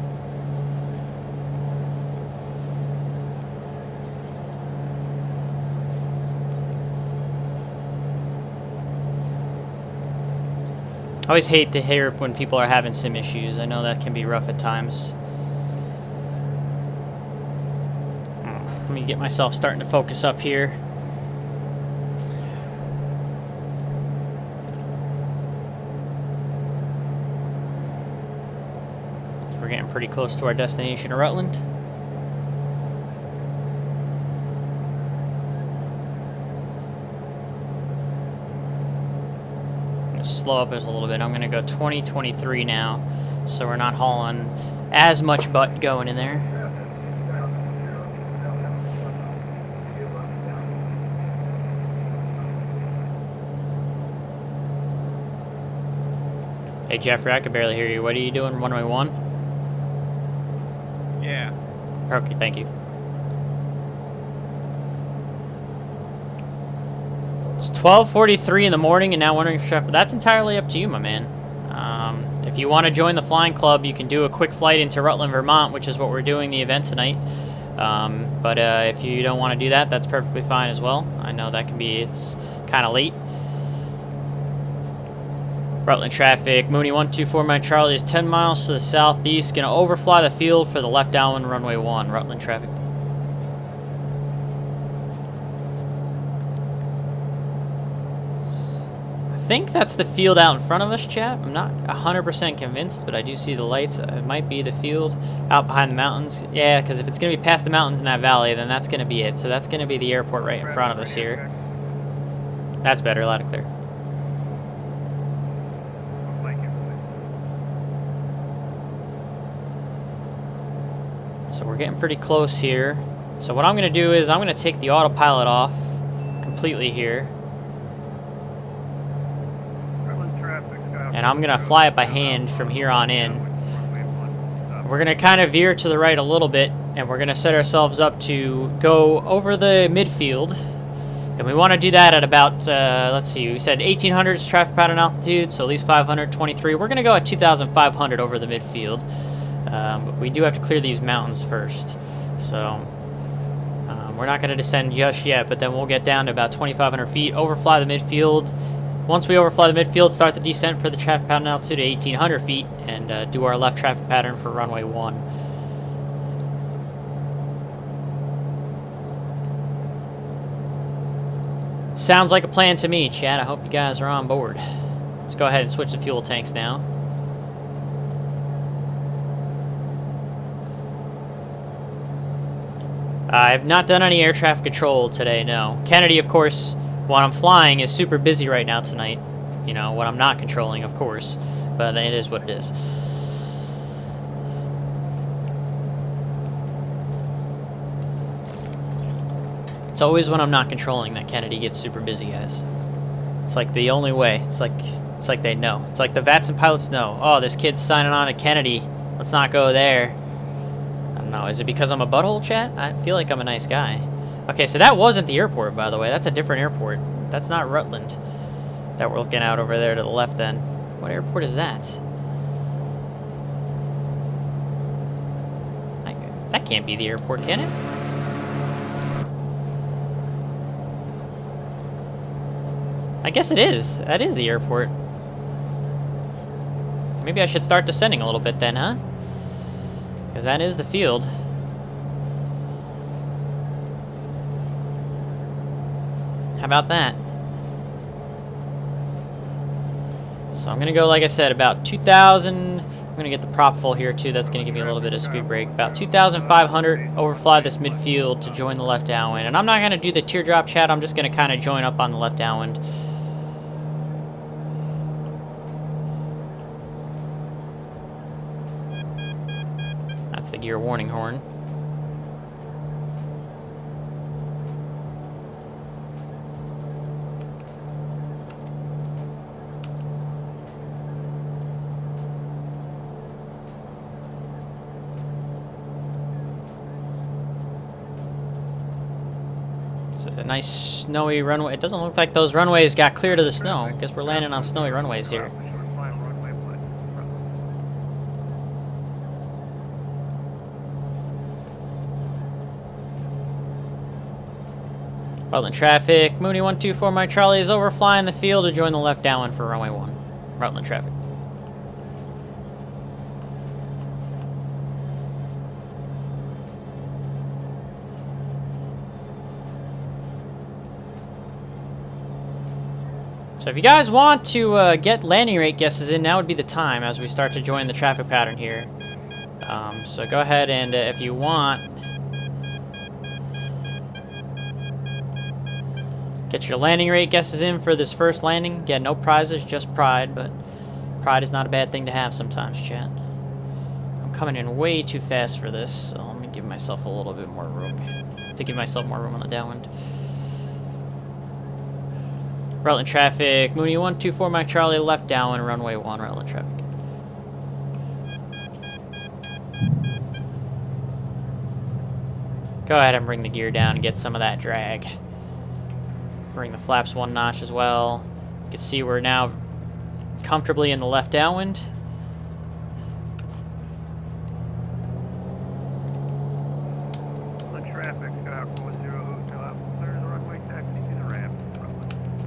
I always hate to hear when people are having sim issues. I know that can be rough at times. Let me get myself starting to focus up here. We're getting pretty close to our destination of Rutland. Slow up just a little bit. I'm gonna go 2023 now, so we're not hauling as much butt going in there. Hey Jeffrey, I could barely hear you. What are you doing? Runway 1? Yeah. Okay, thank you. It's 12:43 in the morning, and now wondering if that's entirely up to you, my man. If you want to join the flying club, you can do a quick flight into Rutland, Vermont, which is what we're doing the event tonight. But if you don't want to do that, that's perfectly fine as well. I know that can be, it's kind of late. Rutland traffic, Mooney 124 Mike Charlie is 10 miles to the southeast. Gonna overfly the field for the left downwind runway 1. Rutland traffic. I think that's the field out in front of us, chat. I'm not 100% convinced, but I do see the lights. It might be the field out behind the mountains. Yeah, because if it's going to be past the mountains in that valley, then that's going to be it. So that's going to be the airport right in front of us here. That's better, loud and clear. So we're getting pretty close here. So what I'm going to do is I'm going to take the autopilot off completely here. And I'm going to fly it by hand from here on in. We're going to kind of veer to the right a little bit, and we're going to set ourselves up to go over the midfield. And we want to do that at about, let's see, we said 1800 is traffic pattern altitude, so at least 523. We're going to go at 2,500 over the midfield. But we do have to clear these mountains first. So we're not going to descend just yet, but then we'll get down to about 2,500 feet, overfly the midfield. Once we overfly the midfield, start the descent for the traffic pattern altitude at 1,800 feet, and do our left traffic pattern for runway 1. Sounds like a plan to me, chat. I hope you guys are on board. Let's go ahead and switch the fuel tanks now. I have not done any air traffic control today, no. Kennedy, of course, when I'm flying, is super busy right now tonight. You know, when I'm not controlling, of course. But it is what it is. It's always when I'm not controlling that Kennedy gets super busy, guys. It's like the only way. It's like they know. It's like the VATSIM pilots know. Oh, this kid's signing on to Kennedy. Let's not go there. I don't know. Is it because I'm a butthole, chat? I feel like I'm a nice guy. Okay, so that wasn't the airport, by the way. That's a different airport. That's not Rutland that we're looking out over there to the left then. What airport is that? That can't be the airport, can it? I guess it is. That is the airport. Maybe I should start descending a little bit then, huh? Because that is the field. How about that? So I'm going to go, like I said, about 2,000. I'm going to get the prop full here, too. That's going to give me a little bit of speed brake. About 2,500. Overfly this midfield to join the left downwind. And I'm not going to do the teardrop, chat. I'm just going to kind of join up on the left downwind. That's the gear warning horn. It's a nice snowy runway. It doesn't look like those runways got clear to the snow. I guess we're landing on snowy runways here. Rutland traffic. Mooney 124 Mike Charlie is overflying the field to join the left downwind for runway 1. Rutland traffic. So if you guys want to get landing rate guesses in, now would be the time as we start to join the traffic pattern here. So go ahead and if you want, get your landing rate guesses in for this first landing. Again, no prizes, just pride, but pride is not a bad thing to have sometimes, chat. I'm coming in way too fast for this, so let me give myself a little bit more room. To give myself more room on the downwind. Rutland traffic, Mooney 124 Mike Charlie, left downwind, runway 1, Rutland traffic. Go ahead and bring the gear down and get some of that drag. Bring the flaps 1 notch as well. You can see we're now comfortably in the left downwind.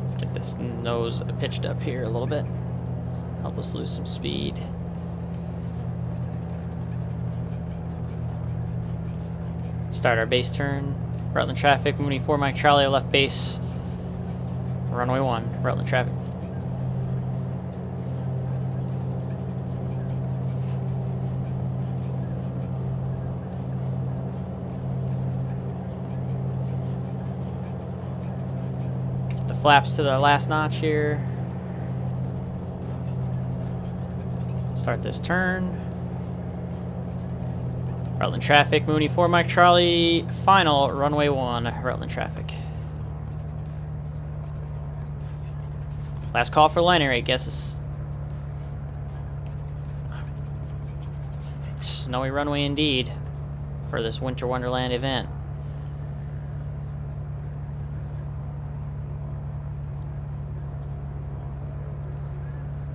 Let's get this nose pitched up here a little bit. Help us lose some speed. Start our base turn. Rutland traffic, Mooney 4 Mike Charlie, left base. Runway 1, Rutland traffic. The flaps to the last notch here. Start this turn. Rutland traffic, Mooney 4 Mike Charlie, final, runway 1, Rutland traffic. Last call for landing rate guesses. Snowy runway indeed for this Winter Wonderland event.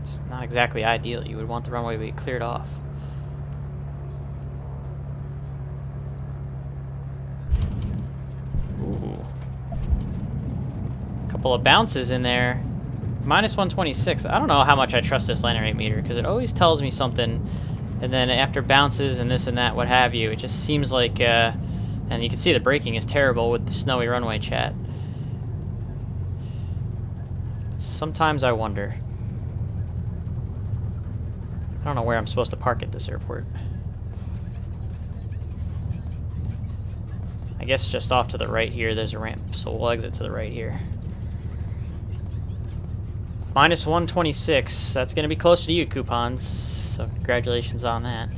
It's not exactly ideal. You would want the runway to be cleared off. Ooh. Couple of bounces in there. Minus 126. I don't know how much I trust this landing rate meter because it always tells me something, and then after bounces and this and that, what have you, it just seems like, and you can see the braking is terrible with the snowy runway, chat. Sometimes I wonder. I don't know where I'm supposed to park at this airport. I guess just off to the right here, there's a ramp, so we'll exit to the right here. Minus 126. That's going to be closer to you, coupons. So congratulations on that.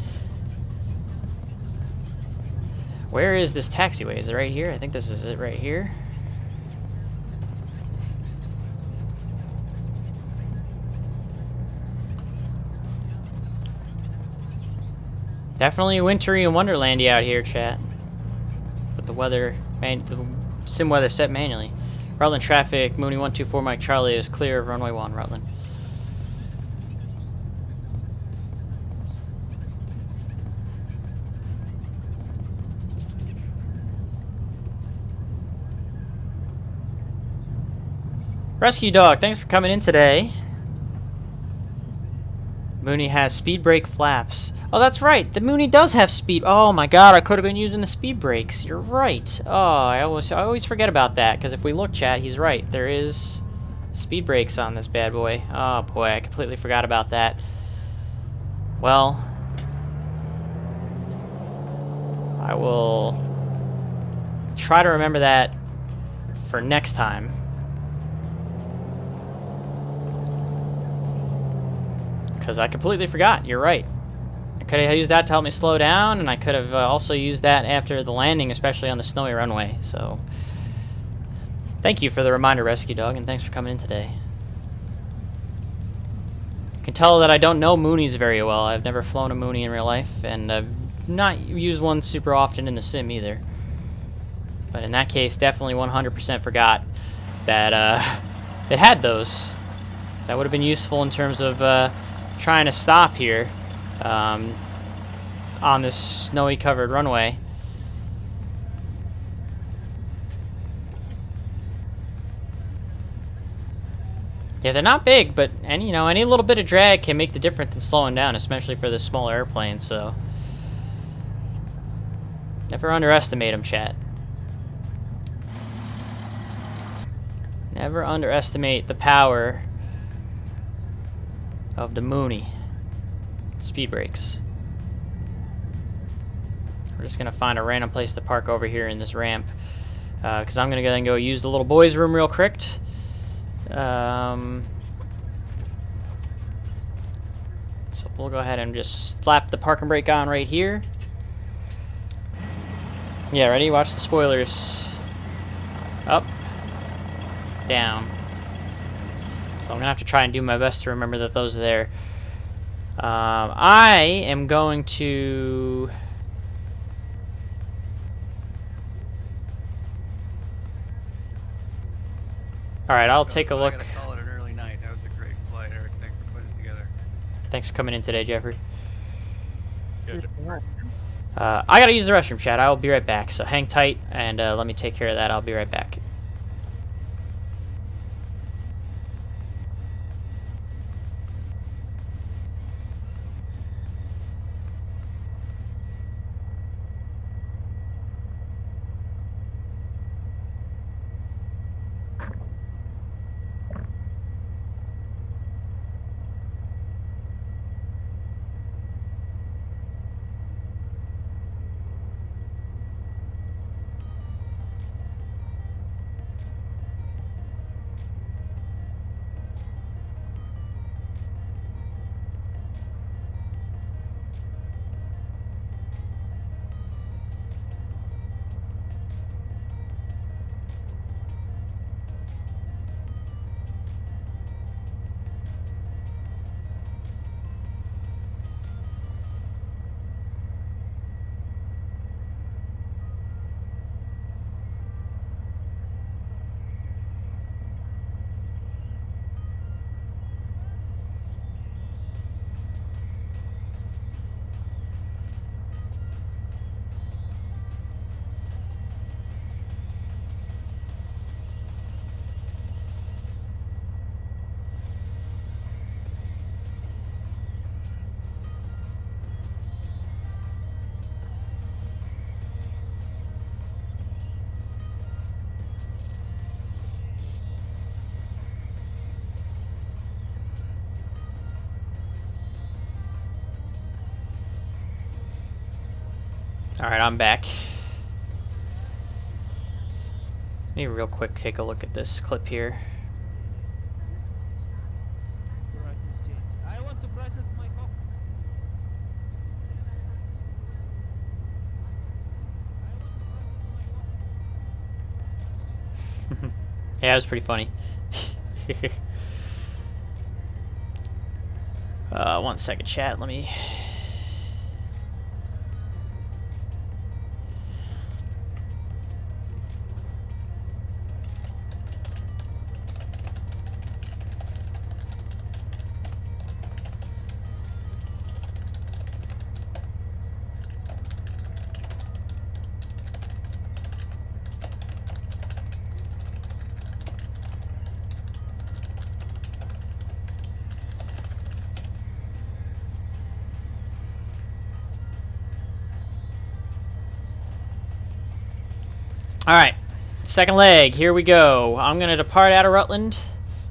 Where is this taxiway? Is it right here? I think this is it right here. Definitely wintry and wonderlandy out here, chat. With the weather, the sim weather set manually. Rutland traffic, Mooney 124 Mike Charlie is clear of runway 1, Rutland. Rescue Dog, thanks for coming in today. Mooney has speed brake flaps. Oh, that's right. The Mooney does have speed. Oh my God, I could have been using the speed brakes. You're right. Oh, I always forget about that because if we look, chat, he's right. There is speed brakes on this bad boy. Oh boy, I completely forgot about that. Well, I will try to remember that for next time. Because I completely forgot. You're right. I could have used that to help me slow down, and I could have also used that after the landing, especially on the snowy runway. So, thank you for the reminder, Rescue Dog, and thanks for coming in today. You can tell that I don't know Moonies very well. I've never flown a Mooney in real life, and I've not used one super often in the sim either. But in that case, definitely 100% forgot that it had those. That would have been useful in terms of trying to stop here on this snowy covered runway. Yeah, they're not big, but any little bit of drag can make the difference in slowing down, especially for this small airplane. So never underestimate them, chat. Never underestimate the power of the Mooney speed brakes. We're just gonna find a random place to park over here in this ramp, because I'm gonna go use the little boys' room real quick. So we'll go ahead and just slap the parking brake on right here. Yeah, ready? Watch the spoilers. Up, down. So I'm gonna have to try and do my best to remember that those are there. I am going to... Alright, I'll take a look. I gotta call it an early night. That was a great flight, Eric. Thanks for putting it together. Thanks for coming in today, Jeffrey. Yeah, I gotta use the restroom, chat. I'll be right back. So hang tight and let me take care of that. I'll be right back. Alright, I'm back. Let me real quick take a look at this clip here. I want to brightness my Yeah, it was pretty funny. 1 second, chat. Let me... Alright, second leg, here we go. I'm going to depart out of Rutland,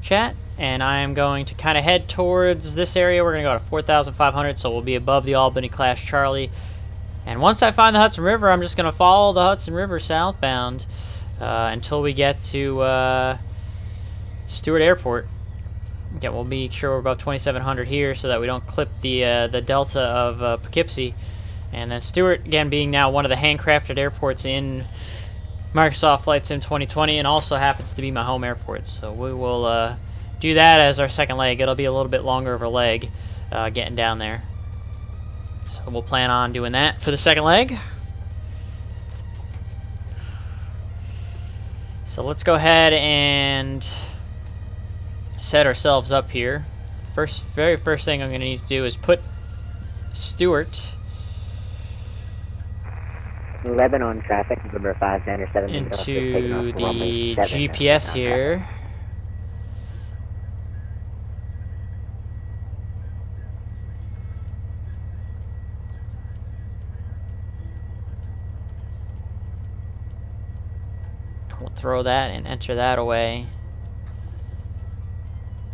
chat, and I'm going to kind of head towards this area. We're going to go to 4,500, so we'll be above the Albany class Charlie. And once I find the Hudson River, I'm just going to follow the Hudson River southbound until we get to Stewart Airport. Again, we'll be sure we're above 2,700 here so that we don't clip the delta of Poughkeepsie. And then Stewart, again, being now one of the handcrafted airports in Microsoft Flight Sim 2020 and also happens to be my home airport. So we will do that as our second leg. It'll be a little bit longer of a leg getting down there. So we'll plan on doing that for the second leg. So let's go ahead and set ourselves up here. Very first thing I'm going to need to do is put Stewart 11 on traffic, number 5, Banner 7. into the GPS here. We'll throw that and enter that away.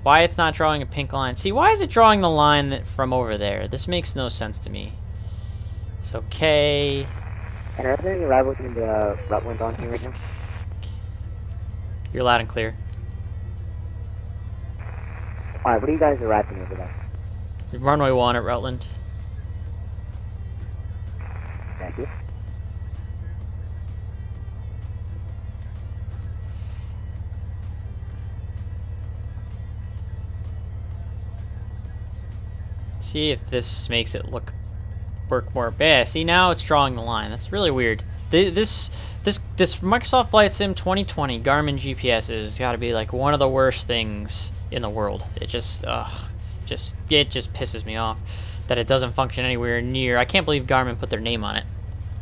Why it's not drawing a pink line? See, why is it drawing the line that from over there? This makes no sense to me. So K. And are there any arrivals in the Rutland on here right now? You're loud and clear. Alright, what are you guys arriving over there? Runway 1 at Rutland. Thank you. See if this makes it work more. Yeah, see, now it's drawing the line. That's really weird. This Microsoft Flight Sim 2020 Garmin GPS has got to be like one of the worst things in the world. It just pisses me off that it doesn't function anywhere near. I can't believe Garmin put their name on it,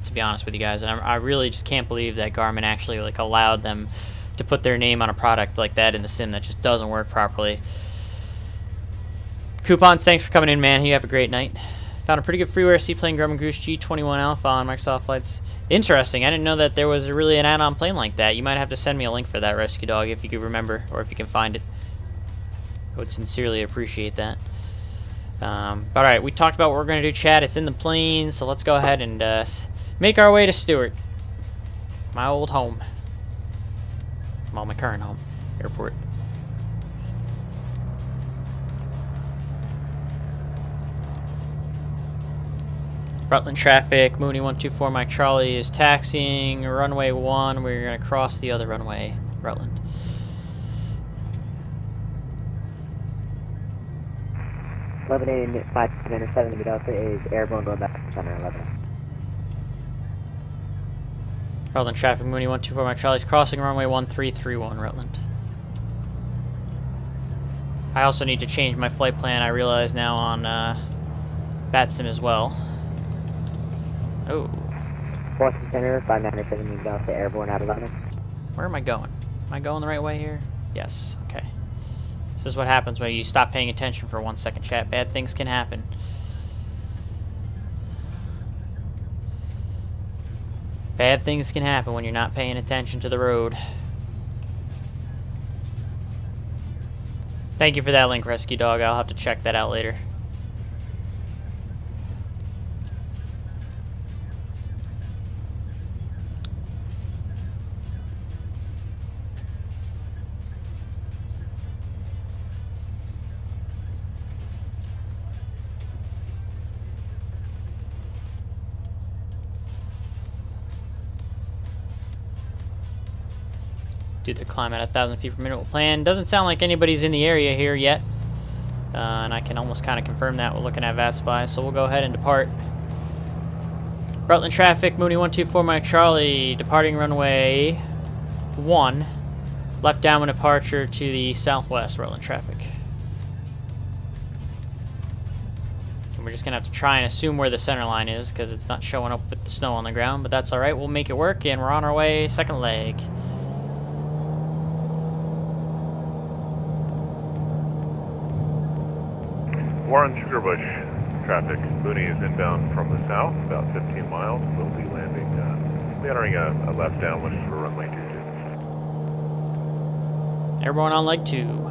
to be honest with you guys, and I really just can't believe that Garmin actually like allowed them to put their name on a product like that in the sim that just doesn't work properly. Coupons, thanks for coming in, man. You have a great night. Found a pretty good freeware seaplane Grumman Goose G21 Alpha on Microsoft Flights. Interesting. I didn't know that there was really an add-on plane like that. You might have to send me a link for that, Rescue Dog, if you could remember, or if you can find it. I would sincerely appreciate that. Alright, we talked about what we're going to do, chat. It's in the plane, so let's go ahead and make our way to Stewart. My old home. Well, my current home. Airport. Rutland traffic, Mooney 124 Mike Charlie is taxiing, runway 1, we're going to cross the other runway, Rutland. Lebanon 5 Banner 7 to the Delta is airborne going back to center 11. Rutland traffic, Mooney 124 Mike Charlie is crossing runway 1331, Rutland. I also need to change my flight plan, I realize now, on VATSIM as well. Oh. Boston Center, 5 Banner 7 to the Delta, airborne out 11. Where am I going? Am I going the right way here? Yes, okay. This is what happens when you stop paying attention for 1 second, chat. Bad things can happen. Bad things can happen when you're not paying attention to the road. Thank you for that link, Rescue Dog. I'll have to check that out later. Do the climb at 1,000 feet per minute plan. Doesn't sound like anybody's in the area here yet. And I can almost kind of confirm that we're looking at VATSPY, so we'll go ahead and depart. Rutland traffic, Mooney 124 Mike Charlie, departing runway 1. Left downwind departure to the southwest, Rutland traffic. And we're just going to have to try and assume where the center line is, because it's not showing up with the snow on the ground, but that's alright, we'll make it work, and we're on our way, second leg. Warren Sugarbush traffic. Mooney is inbound from the south, about 15 miles. We'll be landing, entering a left downwind for runway 22. Airborne on leg 2.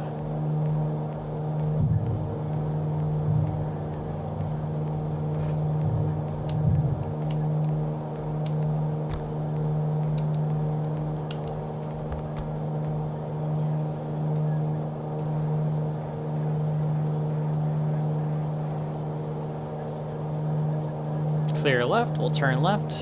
Clear left, we'll turn left.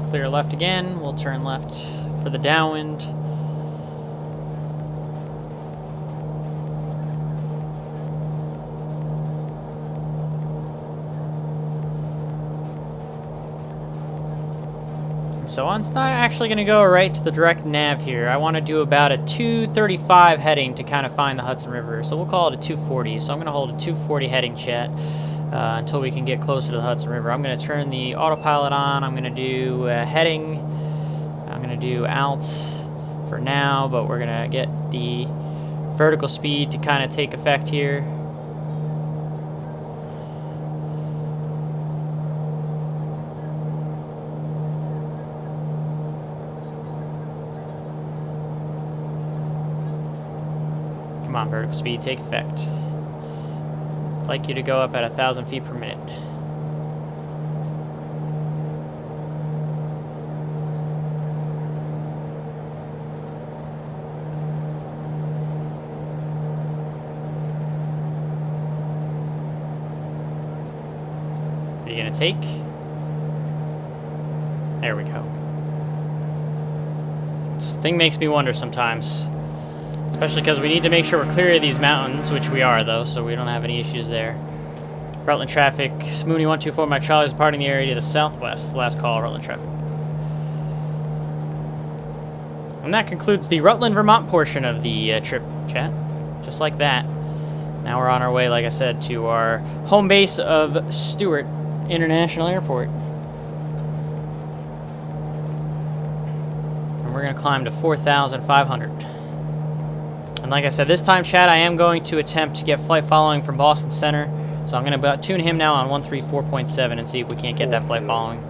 Clear left again, we'll turn left for the downwind. And so on. It's not actually going to go right to the direct nav here. I want to do about a 235 heading to kind of find the Hudson River. So we'll call it a 240. So I'm going to hold a 240 heading, chat. Until we can get closer to the Hudson River. I'm going to turn the autopilot on. I'm going to do heading. I'm going to do alt for now, but we're going to get the vertical speed to kind of take effect here. Come on, vertical speed, take effect. I'd like you to go up at 1,000 feet per minute. Are you gonna take? There we go. This thing makes me wonder sometimes. Especially because we need to make sure we're clear of these mountains, which we are, though, so we don't have any issues there. Rutland traffic, Mooney 124, Mike Charlie is departing the area to the southwest. Last call, Rutland traffic. And that concludes the Rutland, Vermont portion of the trip, chat. Just like that. Now we're on our way, like I said, to our home base of Stewart International Airport. And we're going to climb to 4,500. And like I said, this time, chat, I am going to attempt to get flight following from Boston Center. So I'm going to tune him now on 134.7 and see if we can't get that flight following.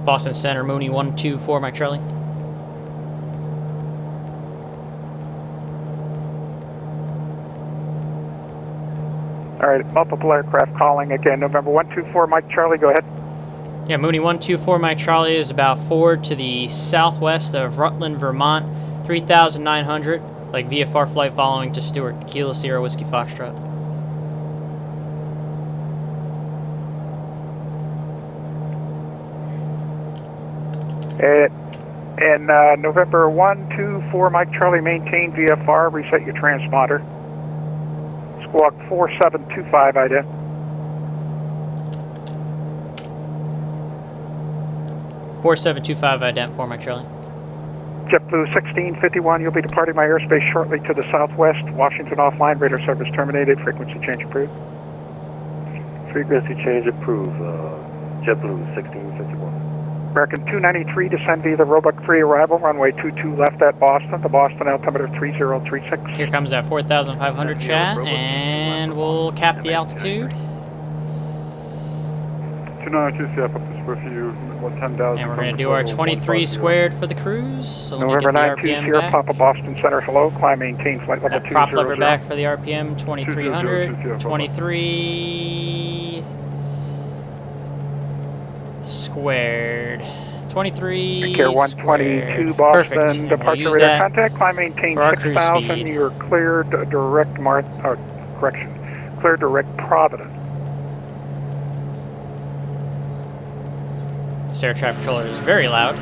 Boston Center, Mooney 124, Mike Charlie. All right, multiple aircraft calling again. November 124, Mike Charlie, go ahead. Yeah, Mooney 124, Mike Charlie is about 4 to the southwest of Rutland, Vermont, 3,900, like VFR flight following to Stewart, Kilo Sierra Whiskey Foxtrot. And November 124, Mike Charlie, maintain VFR, reset your transponder. Squawk 4725, ident. 4725 ident for Mike Charlie. JetBlue 1651, you'll be departing my airspace shortly to the southwest. Washington offline, radar service terminated, frequency change approved. Frequency change approved, JetBlue 1651. American 293, descend via the Roebuck 3 arrival, runway 22 left at Boston, the Boston altimeter 3036. Here comes that 4,500 chat, and we'll cap the altitude. 292 CF up with you, 110,000. And we're going to do our 23 squared for the cruise. So November 92 Sierra, Papa Boston Center, hello, climb, maintain flight level 200. Prop lever back for the RPM, 2300, 23 squared. 23 Care 122 Boston, perfect. Departure radar contact, climb, maintain 6,000, you're cleared direct clear direct Providence. Air traffic controller is very loud.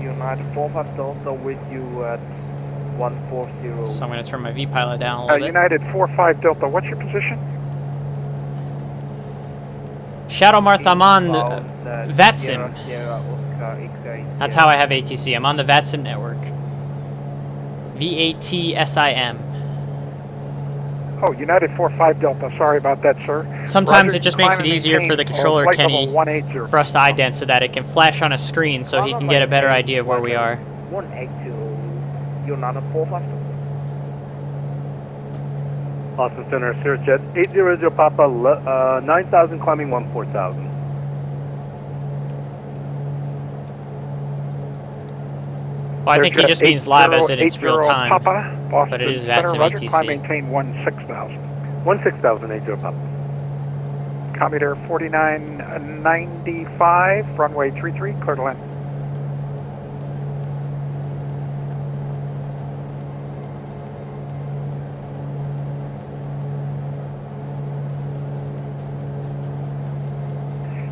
United 45 Delta with you at 140. So I'm going to turn my V-pilot down a little bit. United 45 Delta, what's your position? Shadow Martha, I'm on VATSIM. That's how I have ATC. I'm on the VATSIM network. VATSIM. Oh, United 45 Delta, sorry about that, sir. Sometimes Roger, it just makes it easier for the controller, Kenny, for us to ident so that it can flash on a screen so he can get a better idea of where we are. 182, United 45 Boston Center, Sierra Jet 800 Papa, 9,000 climbing 14,000. Well, I think he just means live as in it's real time. Papa, Boston But it is Center, VATSIM Roger, ATC. climb maintain 16,000. 16,000, 80 Papa. Commodore 4995, runway 33, clear to land.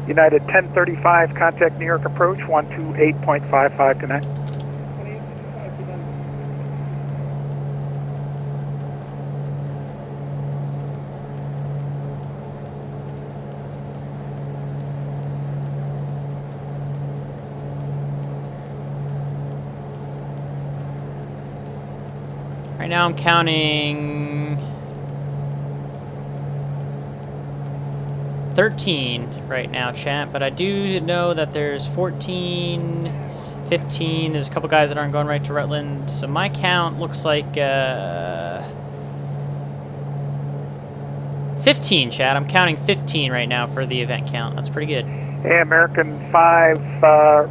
United 1035, contact New York approach, 128.55 tonight. Right now I'm counting 13 right now, chat, but I do know that there's 14, 15, there's a couple guys that aren't going right to Rutland, so my count looks like 15, chat. I'm counting 15 right now for the event count. That's pretty good. Hey, American 5,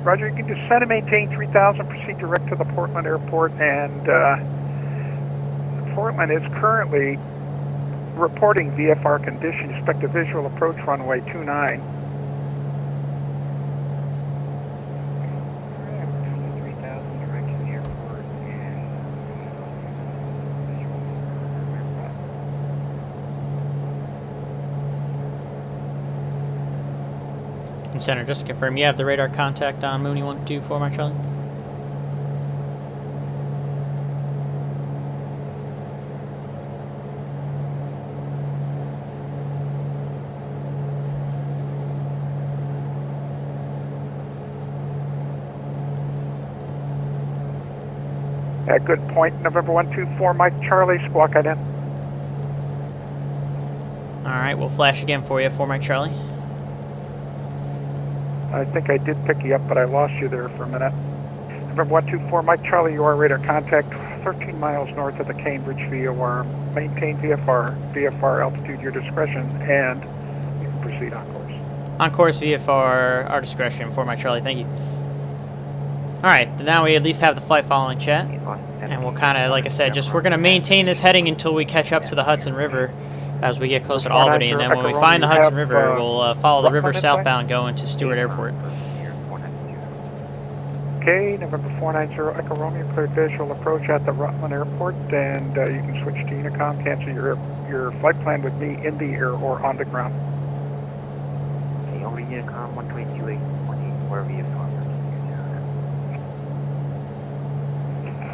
Roger, you can descend and maintain 3,000, proceed direct to the Portland airport, and Portland is currently reporting VFR condition. Expect a visual approach runway 29. And Center, just to confirm, you have the radar contact on Mooney 124, Mike Charlie? At good point, November 124, Mike Charlie, squawk in. Alright, we'll flash again for you, 4 Mike Charlie. I think I did pick you up, but I lost you there for a minute. November 124, Mike Charlie, you are radar contact 13 miles north of the Cambridge VOR. Maintain VFR altitude, your discretion, and you can proceed on course. On course, VFR, our discretion, 4 Mike Charlie, thank you. Alright, now we at least have the flight following, chat. And we'll kind of, like I said, we're going to maintain this heading until we catch up to the Hudson River as we get closer to Albany. And then when we find the Hudson River, we'll follow the river southbound going to Stewart Airport. Okay, November 490 Echo Romeo, cleared visual approach at the Rutland Airport. And you can switch to Unicom, cancel your flight plan with me in the air or on the ground. Okay, over Unicom 122.8, wherever you are.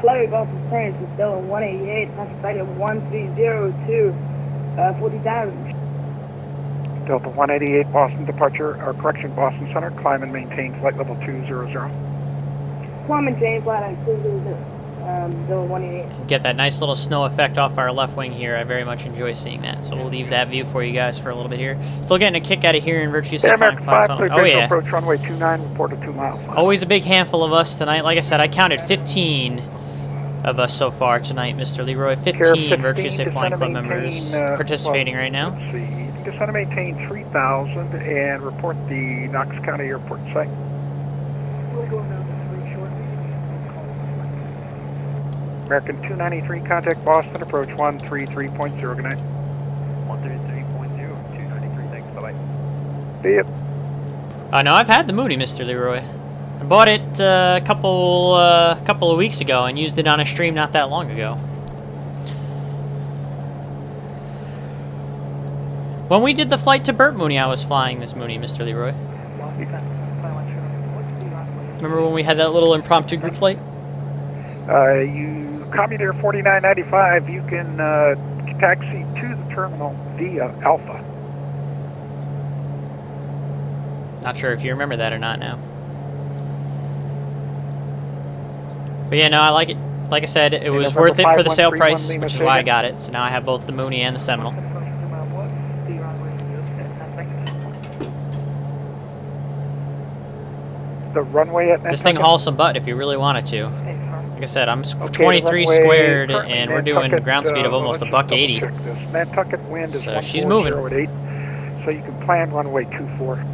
Flight Boston Center is still 188, classified 1302, 40,000. Delta 188, Boston departure, or correction, Boston Center, climb and maintain flight level 200. Climb and maintain flight at 200, Delta 188. Get that nice little snow effect off our left wing here. I very much enjoy seeing that. So we'll leave that view for you guys for a little bit here. Still getting a kick out of here in Virtue City. American 5, clear visual approach runway 29, report to 2 miles. Always a big handful of us tonight. Like I said, I counted 15 of us so far tonight, Mr. Leroy. 15 Virtue City Flying Club members participating right now. Let's see. You can just want to maintain 3,000 and report the Knox County Airport site. We'll go down to 3 shortly. American 293, contact Boston, approach 133.0. Good night. 133.0, 293, thanks, bye-bye. See ya. No, I've had the Mooney, Mr. Leroy. I bought it a couple of weeks ago and used it on a stream not that long ago. When we did the flight to Burt Mooney, I was flying this Mooney, Mr. Leroy. Remember when we had that little impromptu group flight? You Commodore 4995, you can taxi to the terminal via Alpha. Not sure if you remember that or not now. But yeah, no, I like it. Like I said, it was worth it for the sale price, which is why I got it. So now I have both the Mooney and the Seminole. The runway at this thing hauls some butt if you really wanted to. Like I said, I'm 23 squared, and we're doing ground speed of almost a $180. Nantucket wind is so she's moving. So you can plan runway 24.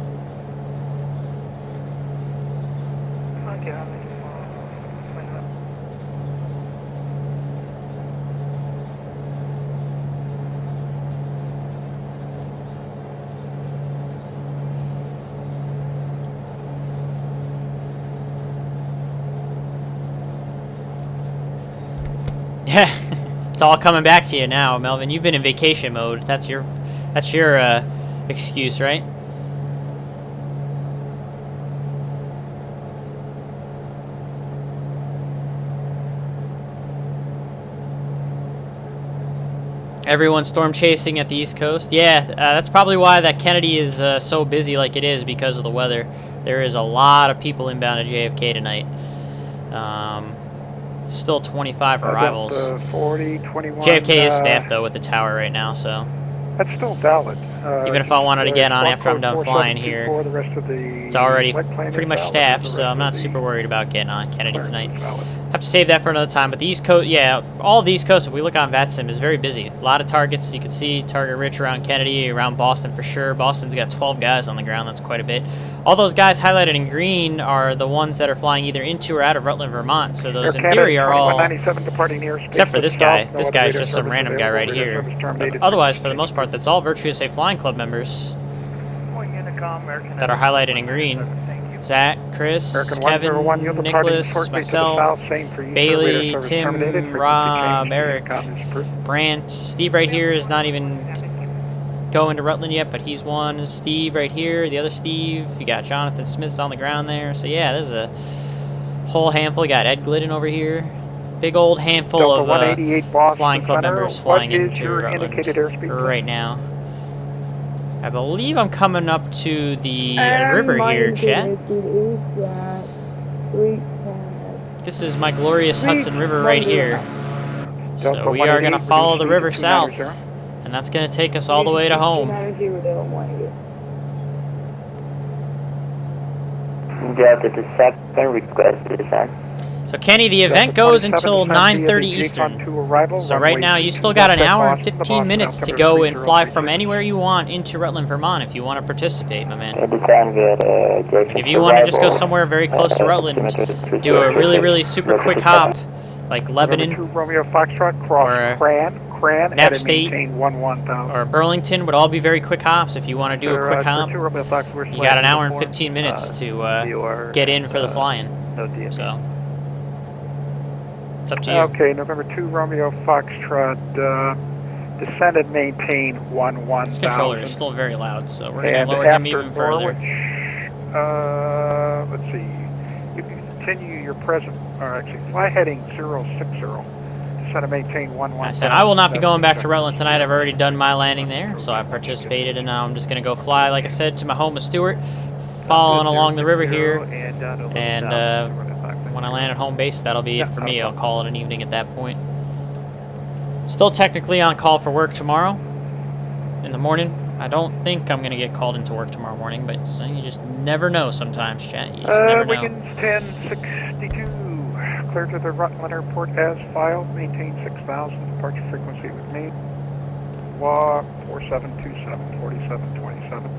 It's all coming back to you now, Melvin. You've been in vacation mode. That's your excuse, right? Everyone's storm chasing at the East Coast. Yeah, that's probably why that Kennedy is so busy like it is, because of the weather. There is a lot of people inbound to JFK tonight. Still 25 arrivals. 40, 21. JFK is staffed though with the tower right now, so. That's still valid. Even if I wanted to get on after I'm done flying 4724, here, the rest of the it's already flight plan pretty is much valid. staffed, The so rest I'm not of the super worried about getting on Kennedy tonight. valid. Have to save that for another time. But the East Coast, yeah, all of the East Coast, if we look on VATSIM, is very busy. A lot of targets. You can see target rich around Kennedy, around Boston for sure. Boston's got 12 guys on the ground. That's quite a bit. All those guys highlighted in green are the ones that are flying either into or out of Rutland, Vermont. So those, in theory, are all... 2197 departing airspace Except for this guy. south, no This other guy's radar just some service random guy available, right radar here. service terminated. But otherwise, for the most part, that's all Virtue USA Flying Club members that are highlighted in green. Zach, Chris, American Kevin, 101, you'll departing Nicholas, shortly to the myself, south, same for you, Bailey, radar service terminated, Tim, frequency Rob, change, Eric, comms approved. Brant. Steve right here is not even going to Rutland yet, but he's one. Steve right here, the other Steve. You got Jonathan Smith's on the ground there. So yeah, there's a whole handful. You got Ed Glidden over here. Big old handful Delta of 188 Boston Flying Club Center, members flying what is into your Rutland indicated airspeed? right now. I believe I'm coming up to the river here, chat. This is my glorious Hudson River right here. So we are going to follow the river south, and that's going to take us all the way to home. Delta to second, request to descend. So Kenny, the event goes until 9:30 Eastern. So right now you still got an hour and 15 minutes to go and fly from anywhere you want into Rutland, Vermont if you want to participate, my man. If you want to just go somewhere very close to Rutland, do a really super quick hop, like Lebanon, Romeo Foxtrot, cross Cran, Nap State, 11,000. or Burlington would all be very quick hops if you want to do a quick hop. You got an hour and 15 minutes to get in for the flying. So it's up to you. Okay, November 2 Romeo Foxtrot, descend and maintain 11,000. This controller is still very loud, so we're going to lower him even further. Let's see, you can continue your present, or actually fly heading 060. Descend and maintain 11,000. I said I will not be going back to Rutland tonight. I've already done my landing there, so I participated, and now I'm just going to go fly, like I said, to my home of Stewart, following along the river here, and when I land at home base, that'll be it for me. I'll call it an evening at that point. Still technically on call for work tomorrow in the morning. I don't think I'm going to get called into work tomorrow morning, but you just never know sometimes, chat. You just never know. Wiggins 1062, clear to the Rutland Airport as filed, maintain 6,000, departure frequency with me. Walk 4727, 4727.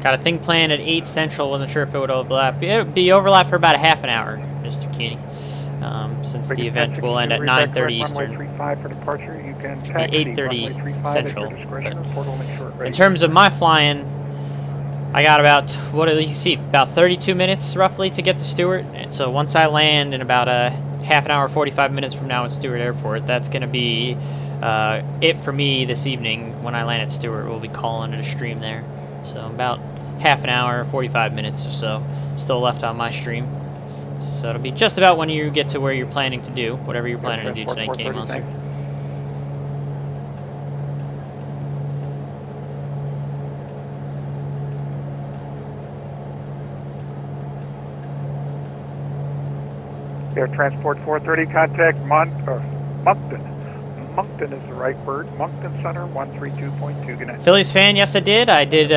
Got a thing planned at 8 Central. Wasn't sure if it would overlap. It would be overlap for about a half an hour, Mr. Keating, since the event will end at 9:30 Eastern. It should be 8:30 Central. But in terms of my flying, I got about, what do you see, about 32 minutes roughly to get to Stewart. And so once I land in about a half an hour, 45 minutes from now at Stewart Airport, that's going to be it for me this evening. When I land at Stewart, we'll be calling it a stream there. So about half an hour, 45 minutes or so still left on my stream. So it'll be just about when you get to where you're planning to do, whatever you're planning to do tonight, Kenny Monster. Air Transport 430, contact Moncton. Moncton is the right word. Moncton Center 132.2. Good night. Phillies fan, yes I did. I did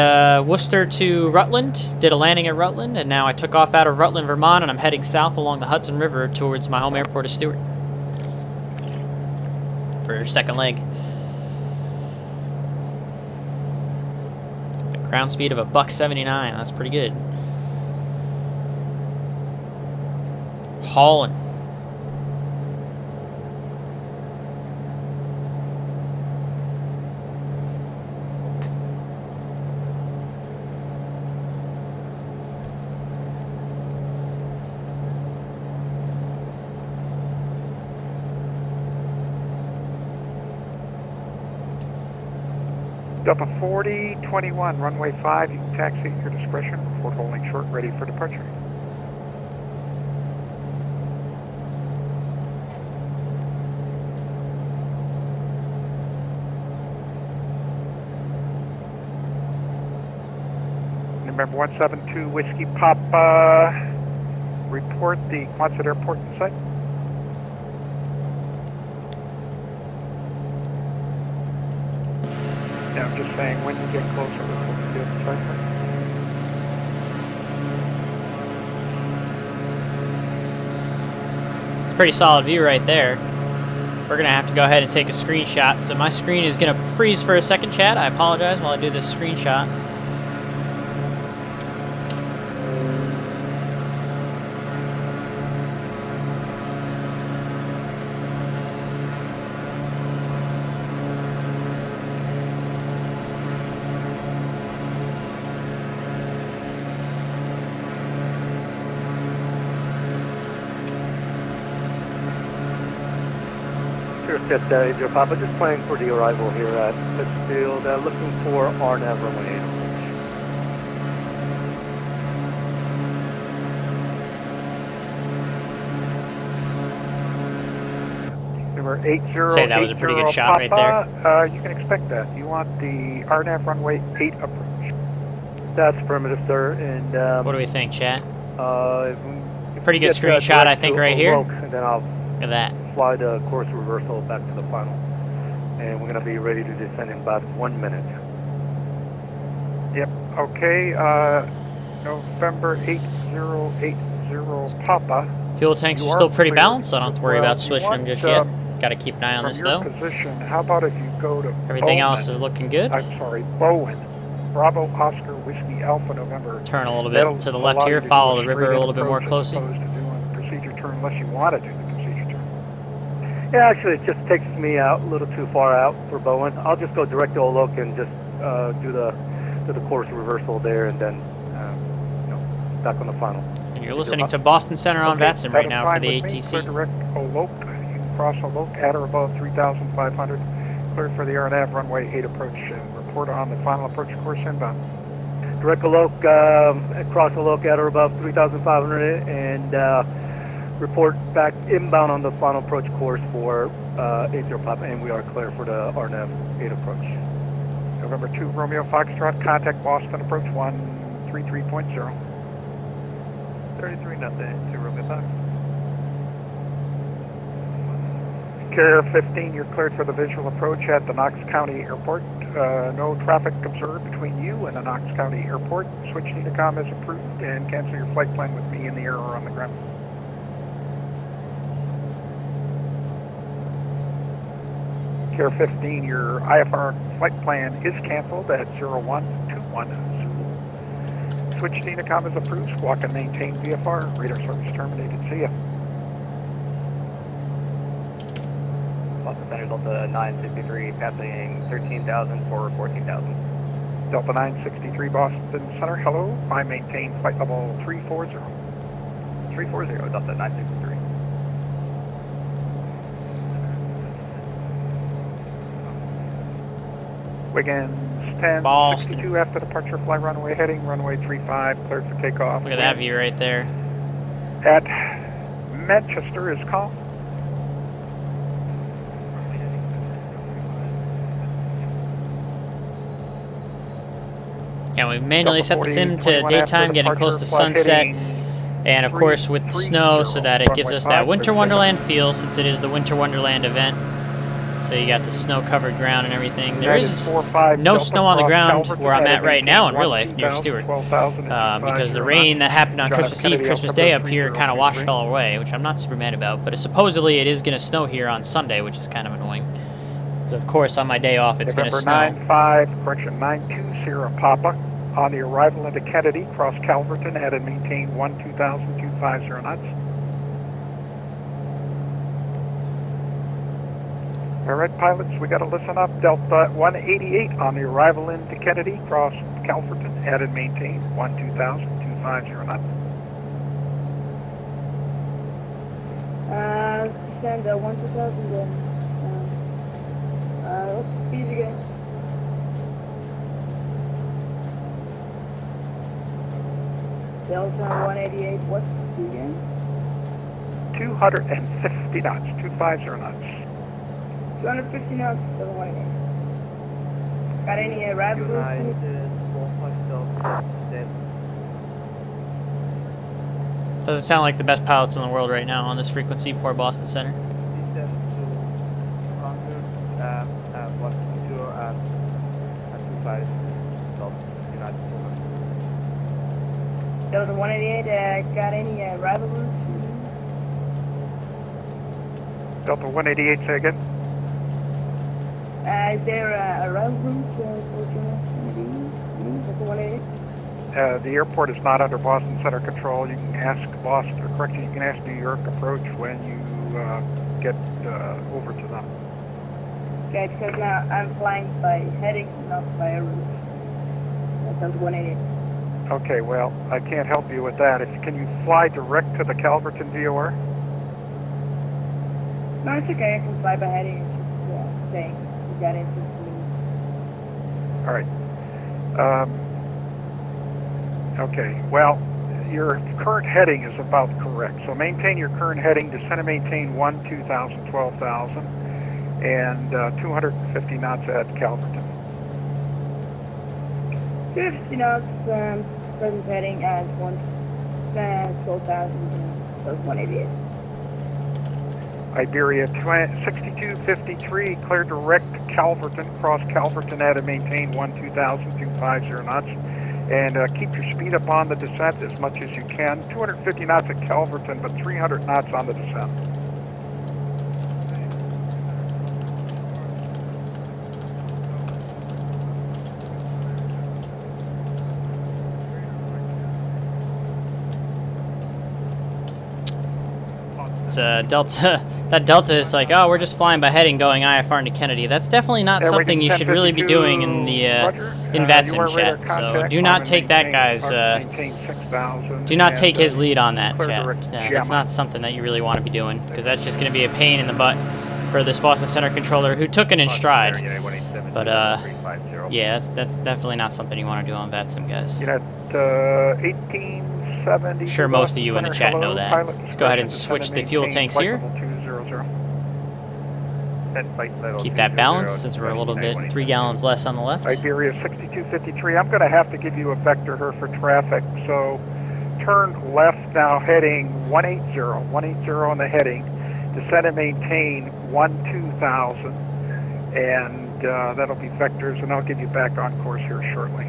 Worcester to Rutland, did a landing at Rutland, and now I took off out of Rutland, Vermont, and I'm heading south along the Hudson River towards my home airport of Stewart for second leg. Ground speed of a $179. That's pretty good. Hauling. Delta 4021, runway 5, you can taxi at your discretion. Report holding short, ready for departure. November 172 Whiskey Papa, report the Quonset Airport in sight. Yeah, I'm just saying when you get closer, we'll get in sight. It's a pretty solid view right there. We're gonna have to go ahead and take a screenshot. So my screen is gonna freeze for a second, chat. I apologize while I do this screenshot. Jet Joe Papa, just planning for the arrival here at Pittsfield, looking for RNAV runway 8 approach. Number 8080 Say that was a pretty good shot right there. You can expect that. You want the RNAV runway 8 approach. That's affirmative, sir. And what do we think, chat? Pretty good screenshot, I think, right here. And then I'll Look at that. Fly the course reversal back to the final. And we're going to be ready to descend in about 1 minute. Yep, okay. November 8080 Papa. Fuel tanks are still pretty balanced, so I don't have to worry about switching them just yet. Got to keep an eye on this, though. Position, how about if you go to Everything Bowen, else is looking good. I'm sorry, Bowen. Bravo Oscar Whiskey Alpha November. Turn a little bit to the left here, follow the river a little bit more closely. Procedure turn unless you want to do the procedure turn. Yeah, actually, it just takes me out a little too far out for Bowen. I'll just go direct to Olok and just do the course reversal there, and then back on the final. And you're listening to Boston Center on VATSIM right now for the ATC. Direct Olok. You can cross Olok at or above 3,500. Clear for the RNAV runway 8 approach. Report on the final approach course inbound. Direct Olok, cross Olok at or above 3,500, and report back inbound on the final approach course for 80 Papa, and we are clear for the RNAV 8 approach. November 2 Romeo Foxtrot, contact Boston approach 133.0. 33 nothing to Romeo Fox. Carrier 15, you're cleared for the visual approach at the Knox County Airport. No traffic observed between you and the Knox County Airport. Switch to Unicom as approved and cancel your flight plan with me in the air or on the ground. Carrier 15, your IFR flight plan is canceled at 0121. Switch to Unicom as approved. Squawk and maintain VFR. Radar service terminated. See ya. Boston Center Delta 963 passing 13,000 for 14,000. Delta 963 Boston Center, hello. I maintain flight level 340. 340 Delta 963. Wiggins 1062 after departure, fly runway heading, runway 35, cleared for takeoff. Look at that view right there. At Manchester is call. Yeah, we manually set the sim to daytime, getting close to sunset, and of course with the snow, so that it gives us that Winter Wonderland feel, since it is the Winter Wonderland event. So you got the snow-covered ground and everything. There is no snow on the ground where I'm at right now in real life, near Stewart, because the rain that happened on Christmas Eve, Christmas Day up here kind of washed it all away, which I'm not super mad about, but supposedly it is going to snow here on Sunday, which is kind of annoying. Because of course on my day off it's going to snow. 920 Papa. On the arrival into Kennedy, cross Calverton at and maintain 12,250 knots. All right, pilots, we got to listen up. Delta 188 on the arrival into Kennedy, cross Calverton at and maintain 12,250 knots. Send 1,200 then. Speed again. Delta 188, what's the again? 250 knots, 250 knots. 250 knots, Delta 188. Got any rapid routes? Doesn't sound like the best pilots in the world right now on this frequency, poor Boston Center. Delta 188, got any rapid routes? Delta 188, say again. Is there a rapid route for Delta 188? The airport is not under Boston Center control. You can ask Boston, or correction, you can ask New York approach when you get over to them. Okay, because now I'm flying by heading, not by a route. Delta 188. Okay, well, I can't help you with that. Can you fly direct to the Calverton VOR? No, it's okay. I can fly by heading. It's just saying you got into me. All right. Okay, well, your current heading is about correct. So maintain your current heading, descend and maintain 2,000, 12,000, and 250 knots at Calverton. 50 knots, present heading at 12,000, 188. Iberia 6253, clear direct to Calverton, cross Calverton at and maintain 2,000, 250 knots. And keep your speed up on the descent as much as you can. 250 knots at Calverton, but 300 knots on the descent. Delta, that Delta is like, oh, we're just flying by heading going IFR into Kennedy. That's definitely not something you should really be doing in the in VATSIM chat. So do not take that guy's, do not take his lead on that chat. Yeah, that's not something that you really want to be doing, because that's just going to be a pain in the butt for this Boston Center controller who took it in stride. But yeah, that's definitely not something you want to do on VATSIM, guys. You're at 1870. I'm sure most of you in the chat know that. Let's go ahead and switch the fuel tanks here. Keep that balanced since we're a little bit 3 gallons less on the left. Iberia 6253. I'm going to have to give you a vector here for traffic. So turn left now, heading 180 on the heading. Descend and maintain 12,000, and that'll be vectors, and I'll get you back on course here shortly.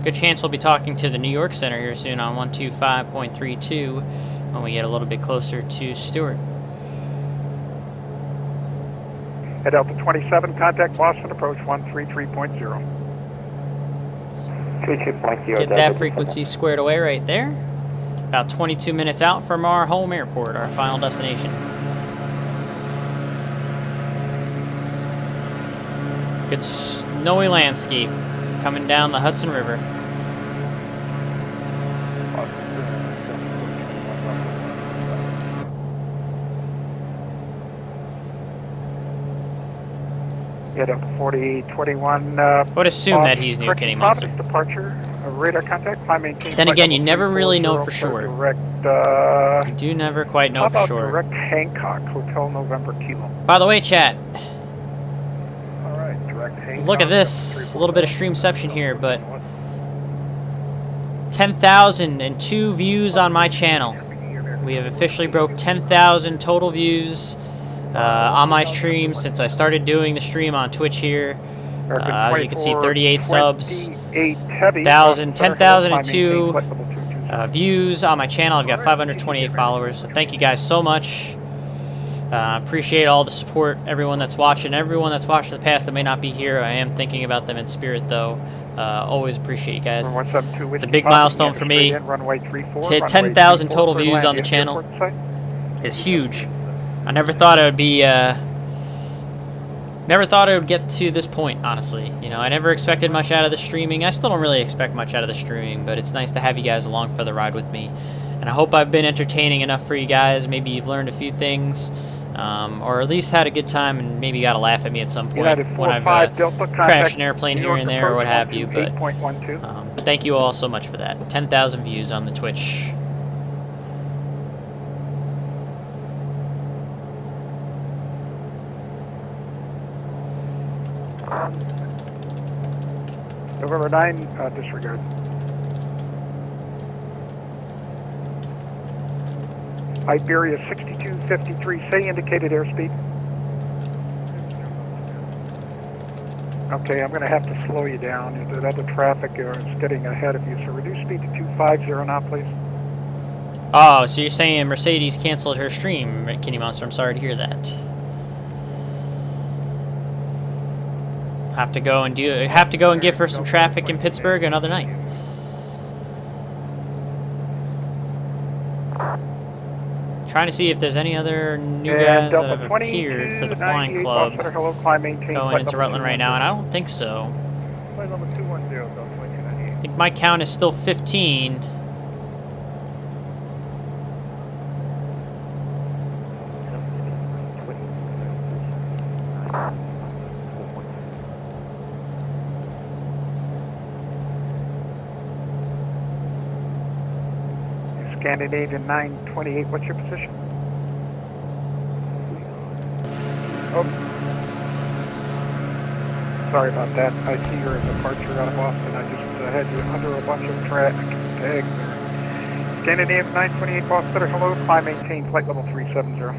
Good chance we'll be talking to the New York Center here soon on 125.32 when we get a little bit closer to Stewart. At Delta 27, contact Boston approach 133.0. Get that frequency squared away right there. About 22 minutes out from our home airport, our final destination. Good snowy landscape coming down the Hudson River. Get up 4021. I would assume that he's near Kenny Munster. Departure, radar contact, climb maintain. Then again, you never really know for sure. Direct, you do never quite know for sure. Direct Hancock, Hotel November Kilo. By the way, chat. All right, direct Hancock. Look at this. A little bit of streamception here, but 10,002 views on my channel. We have officially broke 10,000 total views on my stream since I started doing the stream on Twitch here. As you can see, 38 subs, 10,002 views on my channel. I've got 528 followers, so thank you guys so much. Appreciate all the support, everyone that's watching in the past that may not be here. I am thinking about them in spirit, though. Always appreciate you guys. It's a big milestone for me. To hit 10,000 total views on the channel is huge. I never thought it would be, never thought it would get to this point, honestly. You know, I never expected much out of the streaming. I still don't really expect much out of the streaming, but it's nice to have you guys along for the ride with me. And I hope I've been entertaining enough for you guys. Maybe you've learned a few things, or at least had a good time and maybe got to laugh at me at some point when I've crashed an airplane here and there or what have you. But Thank you all so much for that. 10,000 views on the Twitch. November 9, disregard. Iberia 6253, say indicated airspeed. Okay, I'm going to have to slow you down. The other traffic is getting ahead of you, so reduce speed to 250 now, please. Oh, so you're saying Mercedes canceled her stream, Kitty Monster. I'm sorry to hear that. Have to go and give her some traffic in Pittsburgh another night. Trying to see if there's any other new guys that have appeared for the flying club going into Rutland right now, and I don't think so. I think my count is still 15. Scandinavian 928, what's your position? Oh. Sorry about that. I see your departure out of Boston. I just had you under a bunch of traffic tags there. Scandinavian 928, Boston, hello, climb, maintain flight level 370.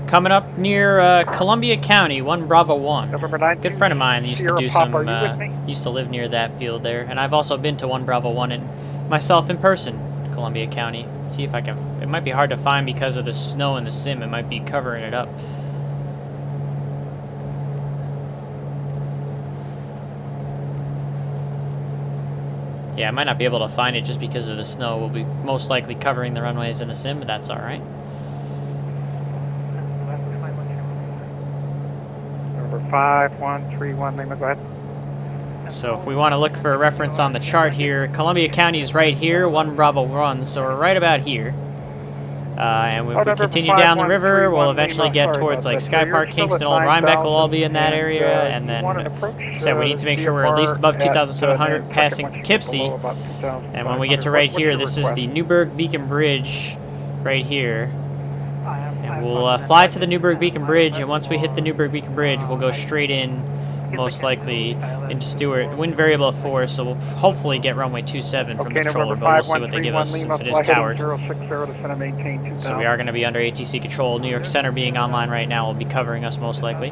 Coming up near Columbia County, 1 Bravo 1. November 9, good friend of mine used to do Papa, some, used to live near that field there, and I've also been to 1 Bravo 1 and myself in person, Columbia County. Let's see if I can. It might be hard to find because of the snow in the sim. It might be covering it up. Yeah, I might not be able to find it just because of the snow. We'll be most likely covering the runways in the sim, but that's all right. Number 5131, Lima, go ahead. So if we want to look for a reference on the chart here, Columbia County is right here, 1 Bravo 1, so we're right about here. And if we continue down the river, we'll eventually get towards like Sky Park, Kingston, Old Rhinebeck will all be in that area, and then so we need to make sure we're at least above 2,700, passing Poughkeepsie. And when we get to right here, this is the Newburgh Beacon Bridge right here. And we'll fly to the Newburgh Beacon Bridge, and once we hit the Newburgh Beacon Bridge, we'll go straight in, most likely into Stewart. Wind variable at 4, so we'll hopefully get runway 27 from the controller, but we'll see what they give us since it is towered. So we are going to be under ATC control. New York Center being online right now will be covering us most likely.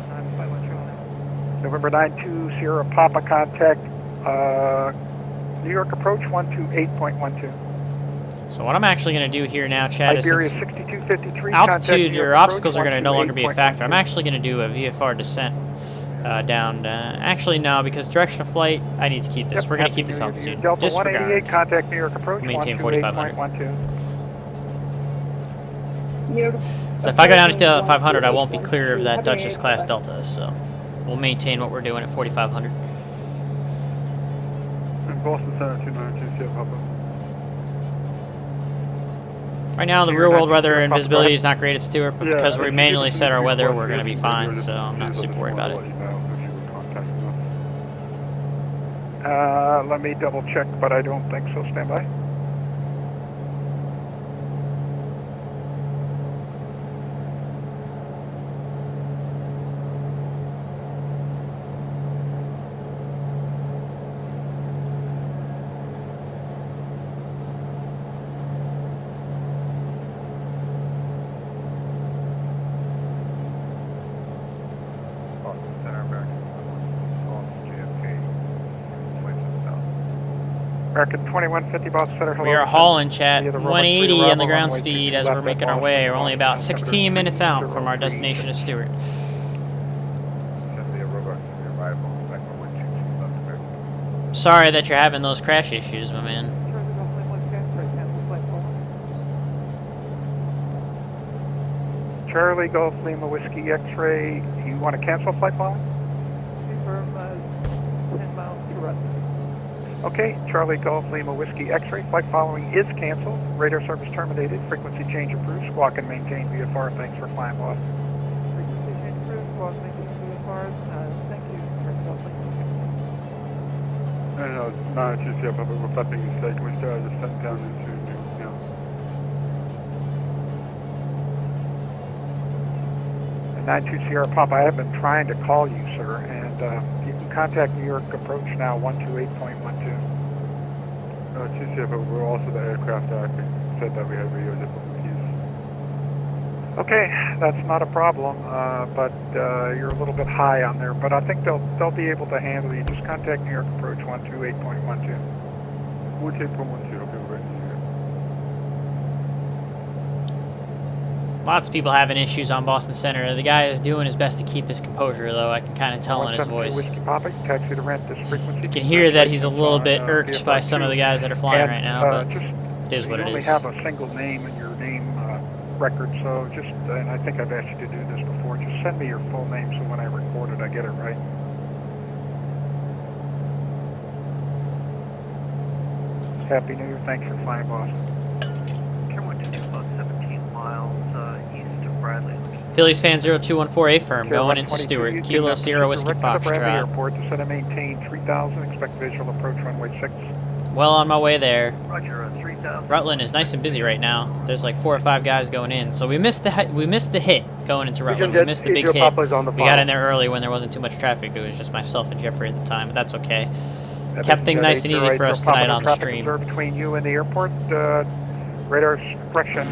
November 920 Sierra Papa, contact New York approach 128.12. So what I'm actually going to do here now, Chad, is Iberia 6253, altitude or obstacles are going to no longer be a factor. I'm actually going to do a VFR descent down. Actually, no, because direction of flight, I need to keep this. We're going to keep this altitude. Delta Disregard. 188, contact New York approach. Maintain 4,500. Beautiful. So if I go down to 500, I won't be clear of that Duchess class Delta. So we'll maintain what we're doing at 4,500. Boston Center 292, Papa. Right now, the real-world weather and visibility is not great at Stewart, but because we manually set our weather, we're going to be fine, so I'm not super worried about it. Let me double check, but I don't think so. Stand by. American 2150, Boston Center, hello. We are hauling, chat. 180 on the ground speed as we're making our way. We're only about 16 minutes out from our destination of Stewart. Sorry that you're having those crash issues, my man. Charlie Golf Lima Whiskey X-Ray, you want to cancel flight following? 10 miles to Rutland. Okay, Charlie Golf Lima Whiskey X-Ray, flight following is canceled. Radar service terminated. Frequency change approved. Squawk and maintain VFR. Thanks for flying, boss. Frequency change approved. Squawk maintain VFR. Thank you. No, no, GCF, but we're flapping mistake. We still have to send down into New now. And 92 Sierra Pop, I have been trying to call you, sir, and you can contact New York Approach now, 128.12. GCF, but we're also the aircraft said that we had radio difficulties. Okay, that's not a problem, but you're a little bit high on there, but I think they'll be able to handle you. Just contact New York Approach 128.12. 128.12, okay, we're ready. Lots of people having issues on Boston Center. The guy is doing his best to keep his composure, though. I can kind of tell in his voice. Taxi to rent this frequency. You can hear that he's a little bit irked by some of the guys that are flying right now, but it is what it is. You only have a single name in your name record, so just, and I think I've asked you to do this before, just send me your full name so when I record it, I get it right. Happy New Year. Thanks for flying, Boston. About 17 miles east of Bradley. Phillies fan 0214A firm going into Stewart. Kilo Sierra Whiskey Foxtrot. Airport, descend and maintain 3000, expect visual approach runway 6. Well on my way there. Roger, 3000. Rutland is nice and busy right now. There's like 4 or 5 guys going in, so we missed the hit going into Rutland. We missed the big hit. We got in there early when there wasn't too much traffic. It was just myself and Jeffrey at the time, but that's okay. Kept things nice and easy for us tonight on the stream. Between you and the airport, radar suppression.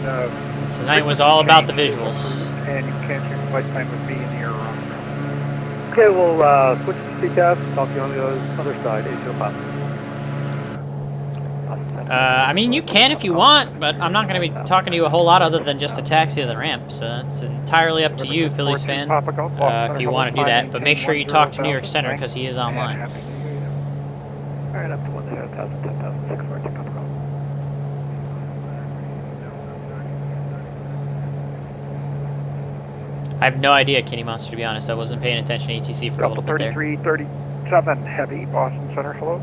Tonight was all about the visuals. And you can't use flight time with me in the air. Okay, we'll switch to CCAF. Talk to you on the other side, 805. I mean, you can if you want, but I'm not going to be talking to you a whole lot other than just a taxi to the ramp, so it's entirely up to you, Phillies fan, if you want to do that. But make sure you talk to New York Center, because he is online. Alright, up to 10,000, 10,000, Papa Golf. I have no idea, Kenny Monster, to be honest. I wasn't paying attention to ATC for a little bit there. 3337 Heavy, Boston Center, hello.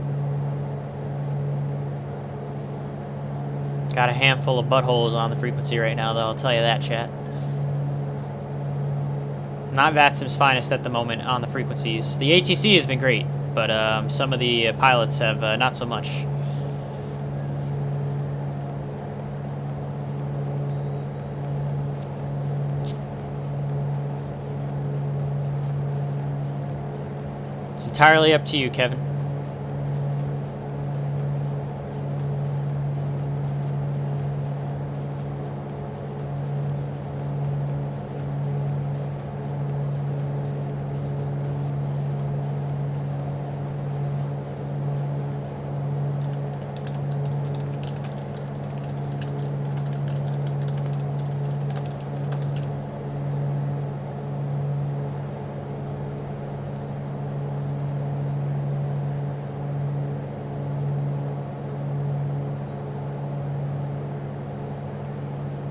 Got a handful of buttholes on the frequency right now, though, I'll tell you that, chat. Not VATSIM's finest at the moment on the frequencies. The ATC has been great, but some of the pilots have not so much. It's entirely up to you, Kevin.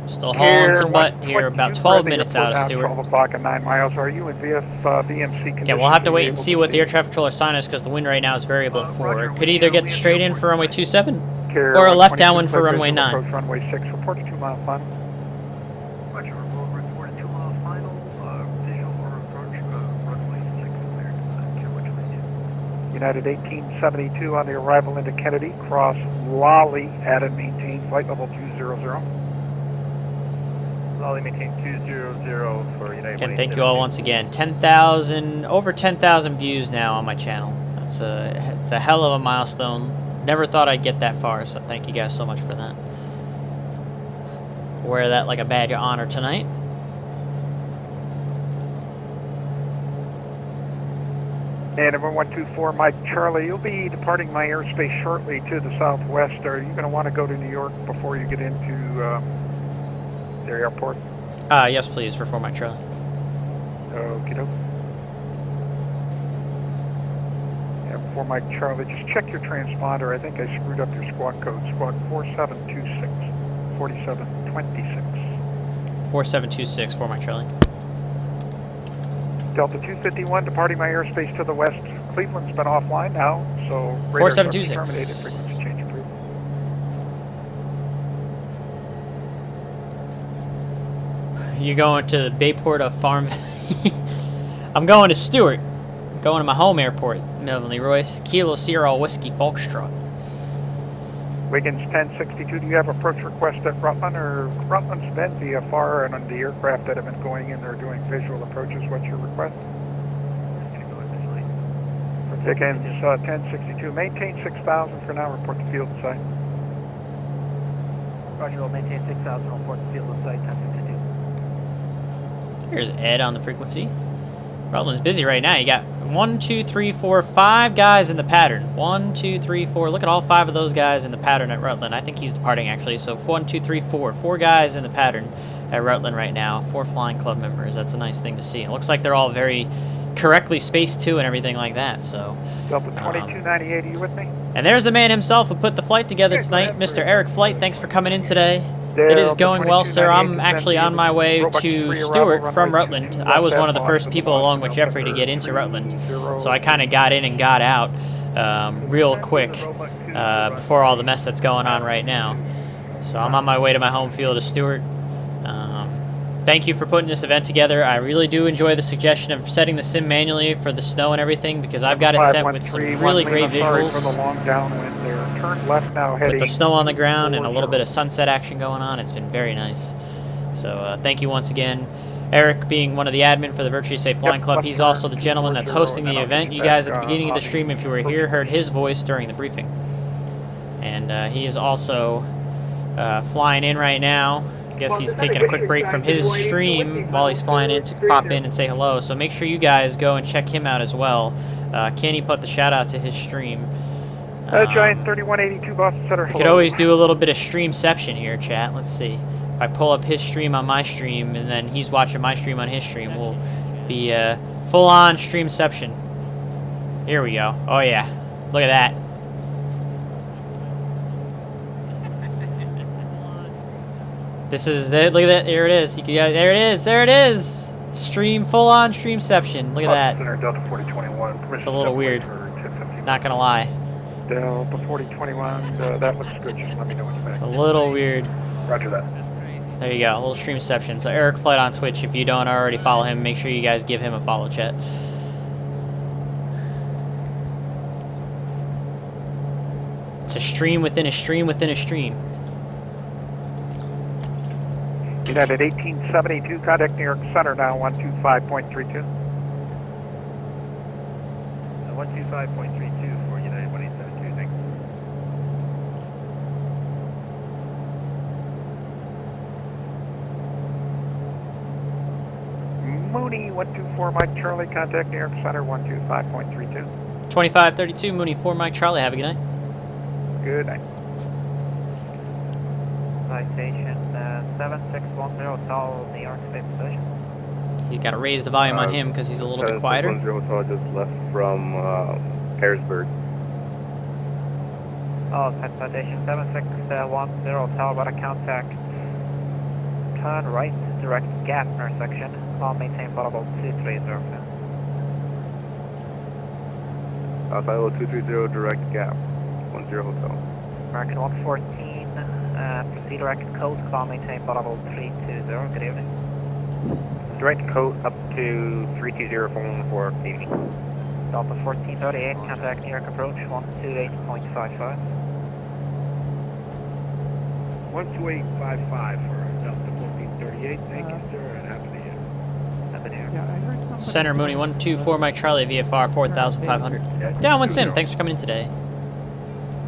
Still hauling some butt here, about 12 minutes out of Stewart. 12 o'clock and 9 miles. Are you in VMC? Yeah, we'll have to wait and see what the air traffic controller sign is because the wind right now is variable at 4. It could either get straight in for runway 27 or a left downwind for runway 9. Approach runway 6. Report a 2-mile final. Roger, we'll report a 2-mile final. Visual or approach runway 6 cleared. United 1872 on the arrival into Kennedy. Cross Lolly at and maintain flight level 200. Lolly maintain 200 for United. And thank you all once again. 10,000, over 10,000 views now on my channel. It's a hell of a milestone. Never thought I'd get that far, so thank you guys so much for that. Wear that like a badge of honor tonight. And everyone 124, Mike Charlie, you'll be departing my airspace shortly to the southwest. Are you going to want to go to New York before you get into the airport? Yes, please, for Mike Charlie. Okie doke. Yeah, for Mike Charlie, just check your transponder. I think I screwed up your squawk code. Squawk 4726, 4726. 4726 for Mike Charlie. Delta 251 departing my airspace to the west. Cleveland's been offline now, so radar 4726. terminated. Frequency change approved. You going to the Bayport of Farm? I'm going to Stewart. going to my home airport, Melvin Leroy. Kilo Sierra Whiskey Foxtrot. Wiggins 1062, do you have approach request at Rutland, or Rutland's been VFR, and on the aircraft that have been going in, they're doing visual approaches? What's your request? Wiggins 1062, maintain 6000 for now, report to field and site. Roger, we'll maintain 6000, report to field and site, 1062. Here's Ed on the frequency. Rutland's busy right now. You got 1, 2, 3, 4, 5 guys in the pattern. 1, 2, 3, 4. Look at all 5 of those guys in the pattern at Rutland. I think he's departing actually. So 1, 2, 3, 4. 4 guys in the pattern at Rutland right now. 4 flying club members. That's a nice thing to see. It looks like they're all very correctly spaced too and everything like that. So Delta 2298, are you with me? and there's the man himself who put the flight together tonight, Mr. Eric Flight. Thanks for coming in today. It is going well, sir. I'm actually on my way to Stewart from Rutland. I was one of the first people along with Jeffrey to get into Rutland, so I kind of got in and got out real quick before all the mess that's going on right now. So I'm on my way to my home field of Stewart. Thank you for putting this event together. I really do enjoy the suggestion of setting the sim manually for the snow and everything, because I've got it set with some really great visuals. Turn left now, With the snow on the ground and a little bit of sunset action going on, it's been very nice. So thank you once again. Eric, being one of the admin for the Virtually Safe Flying Club, he's also the gentleman that's hosting the event. You guys at the beginning of the stream, if you were here, heard his voice during the briefing. And he is also flying in right now. I guess he's taking a quick break from his stream while he's flying in to pop in and say hello. So make sure you guys go and check him out as well. Kenny put the shout out to his stream. Giant 3182 Boston Center. We could always do a little bit of streamception here, chat. Let's see. If I pull up his stream on my stream and then he's watching my stream on his stream, we'll be full-on streamception. Here we go. Oh yeah, look at that. This is look at that. There it is. You can, there it is. There it is. Stream full-on streamception. Look at that. Delta 4021. It's a little weird. Not gonna lie. Delta 4021. That looks good. Just let me know what's back. It's a little weird. Roger that. There you go. A little streamception. So Eric Flight on Twitch. If you don't already follow him, make sure you guys give him a follow, chat. It's a stream within a stream within a stream. United 1872, contact New York Center now, 125.32. 125.32 for United 1872, thanks. Mooney 124, Mike Charlie, contact New York Center, 125.32. 2532, Mooney 4 Mike Charlie. Have a good night. Good night. Citation 7610, Tall, New York State position. You got to raise the volume on him because he's a little bit quieter. 10 just left from Harrisburg. Oh, citation 7610, Tall, about a contact. Turn right, direct gap intersection. I'll maintain level 230. Outside 230, direct gap, 10 Hotel. American 114. Proceed direct code, call maintain level 320, good evening. Direct code up to 320 for evening. Delta 1438, contact New York approach 128.55. 128.55 for Delta 1438, thank you sir, and happy New Year. Happy New Year. Yeah, I heard somebody. Center Mooney 124 Mike Charlie VFR 4500. Downwind Sim, thanks for coming in today. I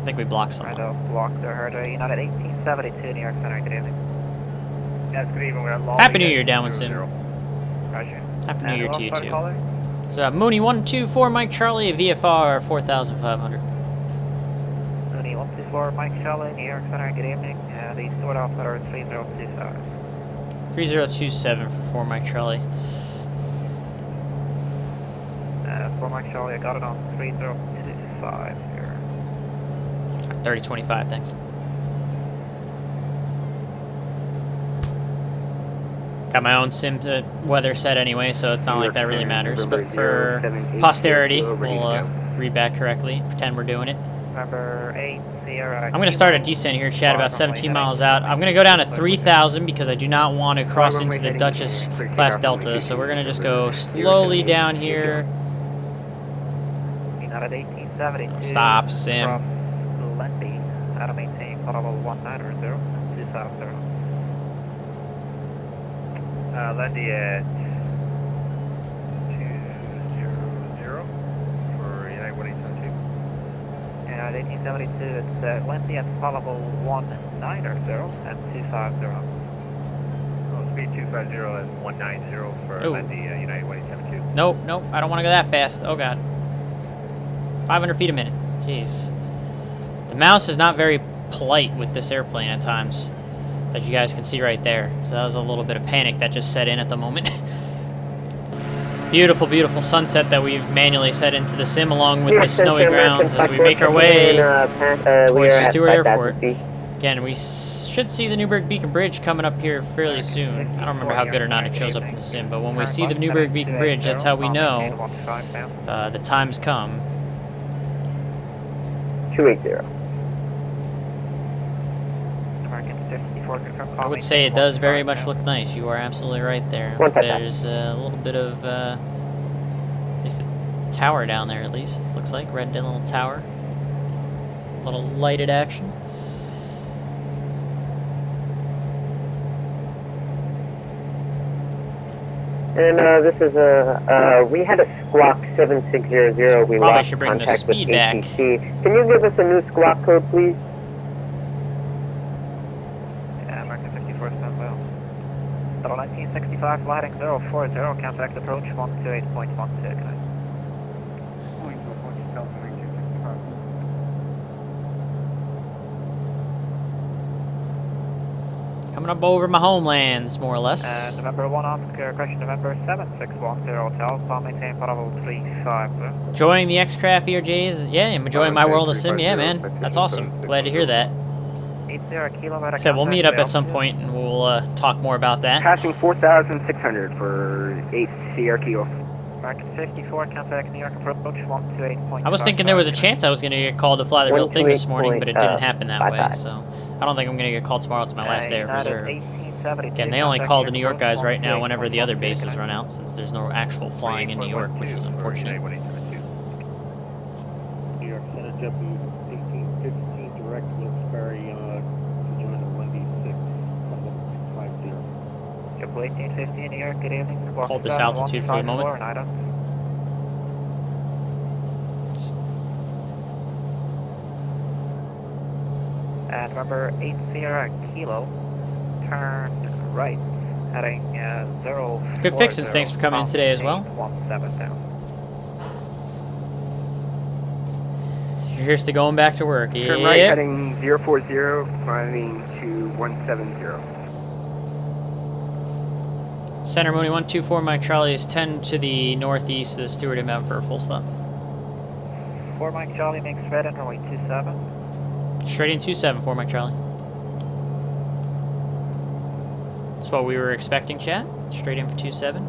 think we blocked someone. Blocked the herd, United 1872, New York Center, good evening. Yes, good evening. Happy New Year, Downwind Sim. Roger. Happy New Year to you too. So Mooney 124 Mike Charlie VFR 4500. Mooney 124 Mike Charlie, New York Center, good evening. The Stewart operator 3027. 3027 for 4 Mike Charlie. 4 Mike Charlie, I got it on 3025 here. 3025, thanks. Got my own sim weather set anyway, so it's not like that really matters. But for posterity, we'll read back correctly, pretend we're doing it. Number 8, Sierra. I'm going to start a descent here, Chad, about 17 miles out. I'm going to go down to 3,000 because I do not want to cross into the Duchess class Delta. So we're going to just go slowly down here. At 1872. Stop, Sim. From Lendy, out of maintain, level 190, 250. Lendy at 200 for United 1872. And at 1872, it's Lendy at level 190 and 250. Oh, speed 250 and 190 for Ooh. Lendy, United 1872. Nope, nope, I don't want to go that fast. Oh god. 500 feet a minute. Jeez. The mouse is not very polite with this airplane at times, as you guys can see right there. So that was a little bit of panic that just set in at the moment. Beautiful, beautiful sunset that we've manually set into the sim along with the snowy grounds as we make our way towards Stewart Airport. Again, we should see the Newburgh Beacon Bridge coming up here fairly soon. I don't remember how good or not it shows up in the sim, but when we see the Newburgh Beacon Bridge, that's how we know the time's come. 280. I would say it does very much look nice. You are absolutely right there. There's a little bit of, at least a tower down there at least. Looks like, red little tower. A little lighted action. And this is we had a squawk 7600. We Probably lost should bring the contact with speed back. ATC. Can you give us a new squawk code, please? Yeah, American 54 stands well. Level 1965, flighting 040, contact approach 128.12, good night. Coming up over my homelands, more or less. November 1 Oscar, question November 7610 Hotel, bomb maintain level 35. Enjoying the X-Craft ERJs? Yeah, I'm enjoying my world of sim. Yeah, man. That's awesome. Glad to hear that. 80 kilo. So we'll meet up at some point and we'll talk more about that. Passing 4,600 for 8 Sierra Kilo. American 54, contact New York approach 128.5. I was thinking there was a chance I was going to get called to fly the real thing this morning, but it didn't happen that way, so I don't think I'm going to get called tomorrow. It's my last day of reserve. Again, they only call the New York guys right now whenever the other bases run out, since there's no actual flying in New York, which is unfortunate. New York Center, JetBlue 1815 direct with Sperry to join the Wendy 6 50. JetBlue 1815 New York, good evening. Hold this altitude for the moment. And remember 8 Sierra Kilo, turn right, heading 0. Good fixins, thanks for coming in today as well. 17 down. Here's to going back to work. Yeah. Turn right, heading 040, climbing to 170. Center Mooney 124, Mike Charlie is 10 to the northeast of the Stewart inbound for a full stop. 4 Mike Charlie makes red and runway 27. Straight in 27 for Mike Charlie. That's what we were expecting, chat. Straight in for 27.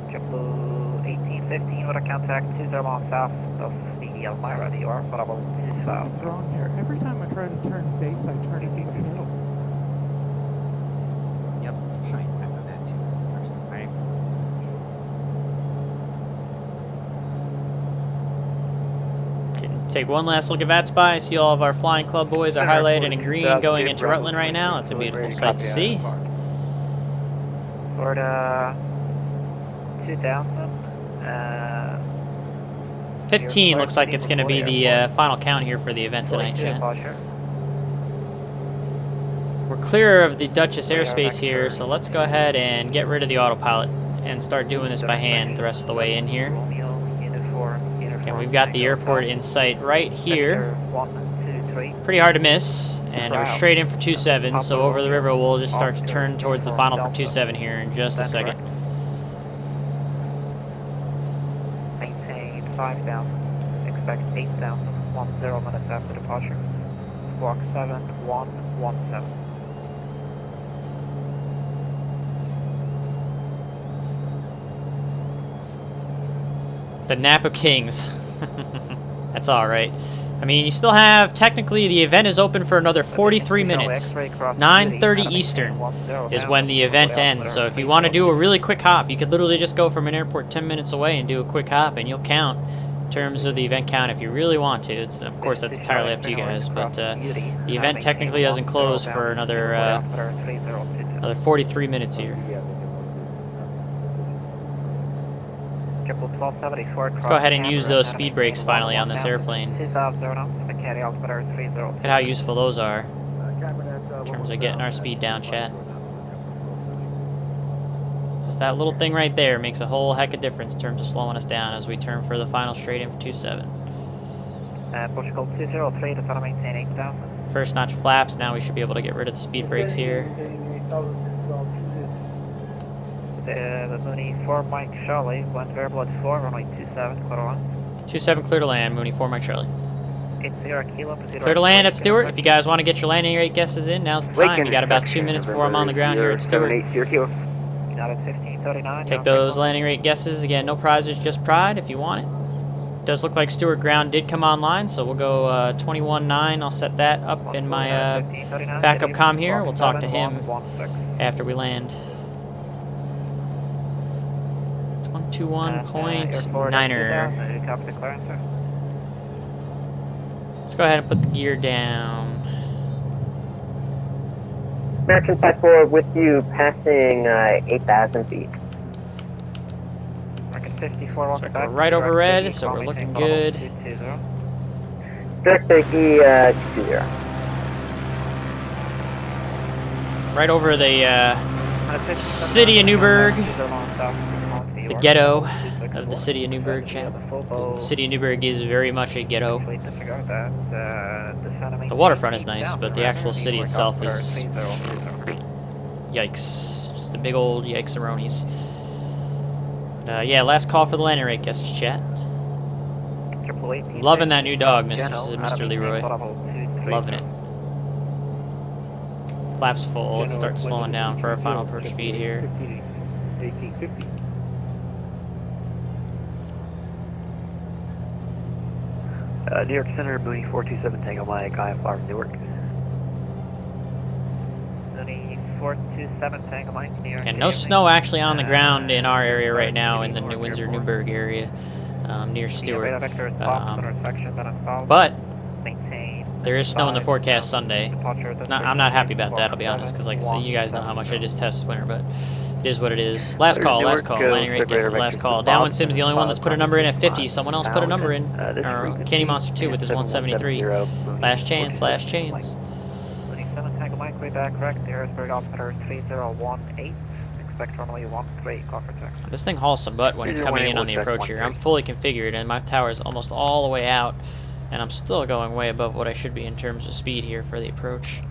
JetBlue 1815 with a contact 20 miles south of the Elmira, New York, level 2 south. Something's wrong here. Every time I try to turn base, I turn it uphill. Yep, fine. I've done that too. Right. Take one last look at VATSIM. See all of our Flying Club boys are highlighted in green going into Rutland right now. It's a beautiful sight to see. Florida 2000. 15 looks like it's going to be the final count here for the event tonight, chat. We're clear of the Duchess airspace here, so let's go ahead and get rid of the autopilot and start doing this by hand the rest of the way in here. And we've got the airport in sight right here. Pretty hard to miss, and we're straight in for 27, so over the river we'll just start to turn towards the final for 27 here in just a second. Maintain 5,000, expect 8,000, 10 minutes after departure. Squawk 7117. The Napa Kings. That's alright. I mean, you still have, technically, the event is open for another 43 minutes. 9:30 Eastern is when the event ends. So if you want to do a really quick hop, you could literally just go from an airport 10 minutes away and do a quick hop, and you'll count terms of the event count if you really want to. It's, of course, that's entirely up to you guys, but the event technically doesn't close for another 43 minutes here. Let's go ahead and use those speed brakes finally on this airplane. Look at how useful those are in terms of getting our speed down, chat. Just that little thing right there makes a whole heck of difference in terms of slowing us down as we turn for the final straight in for 27. First notch of flaps, now we should be able to get rid of the speed brakes here. The Mooney 4 Mike Charlie, went variable at 4, runway 27, clear to land. 27 clear to land, Mooney 4 Mike Charlie. 80 kilo, Clear to land at Stewart. If you guys want to get your landing rate guesses in, now's the time. You got about 2 minutes before I'm on the ground here at Stewart. Take those landing rate guesses. Again, no prizes, just pride if you want it. Does look like Stewart ground did come online, so we'll go 21.9. I'll set that up in my backup comm here. We'll talk to him after we land. 121.9er. Let's go ahead and put the gear down. American 54 with you, passing 8,000 feet. So we're right over red, so we're looking good. Direct Turkey 220. Right over the city of Newburgh, the ghetto of the city of Newburgh, chat. The city of Newburgh is very much a ghetto. The waterfront is nice, but the actual city itself is yikes. Just a big old yikes-a-ronies. Yeah, last call for the landing rate guesses, chat. Loving that new dog, Mr. Leroy. Loving it. Flaps full. Let's start slowing down for our final approach speed here. 1850. New York Center, Mooney 427 Tango Mike, IFR Newark. Mooney 427 Tango Mike, New York. And no snow actually on the ground in our area right now in the New Windsor-Newburgh area near Stewart. But there is snow in the forecast Sunday. I'm not happy about that, I'll be honest, because like you guys know how much I just test winter, but it is what it is. Last call, landing rate guesses, last call. Downwind Sim's the only one that's put a number in at 50. Someone else put a number in, or Candy Monster 2 with his 173. Last chance, last chance. Mooney 7 Tango Mike, way back correct, the Harrisburg altimeter 3018. Expect runway 13, call for check. This thing hauls some butt when it's coming in on the approach here. I'm fully configured and my tower is almost all the way out, and I'm still going way above what I should be in terms of speed here for the approach.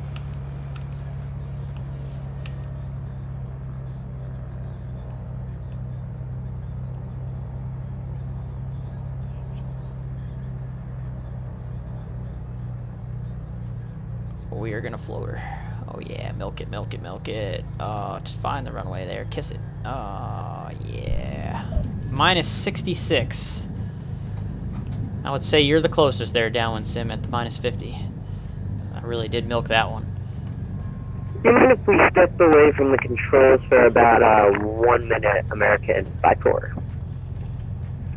We are gonna float her. Oh yeah, milk it, milk it, milk it. Oh, just find the runway there, kiss it. Oh yeah. Minus 66. I would say you're the closest there, Downwind Sim, at the minus 50. I really did milk that one. Even if we step away from the controls for about 1 minute, American 54.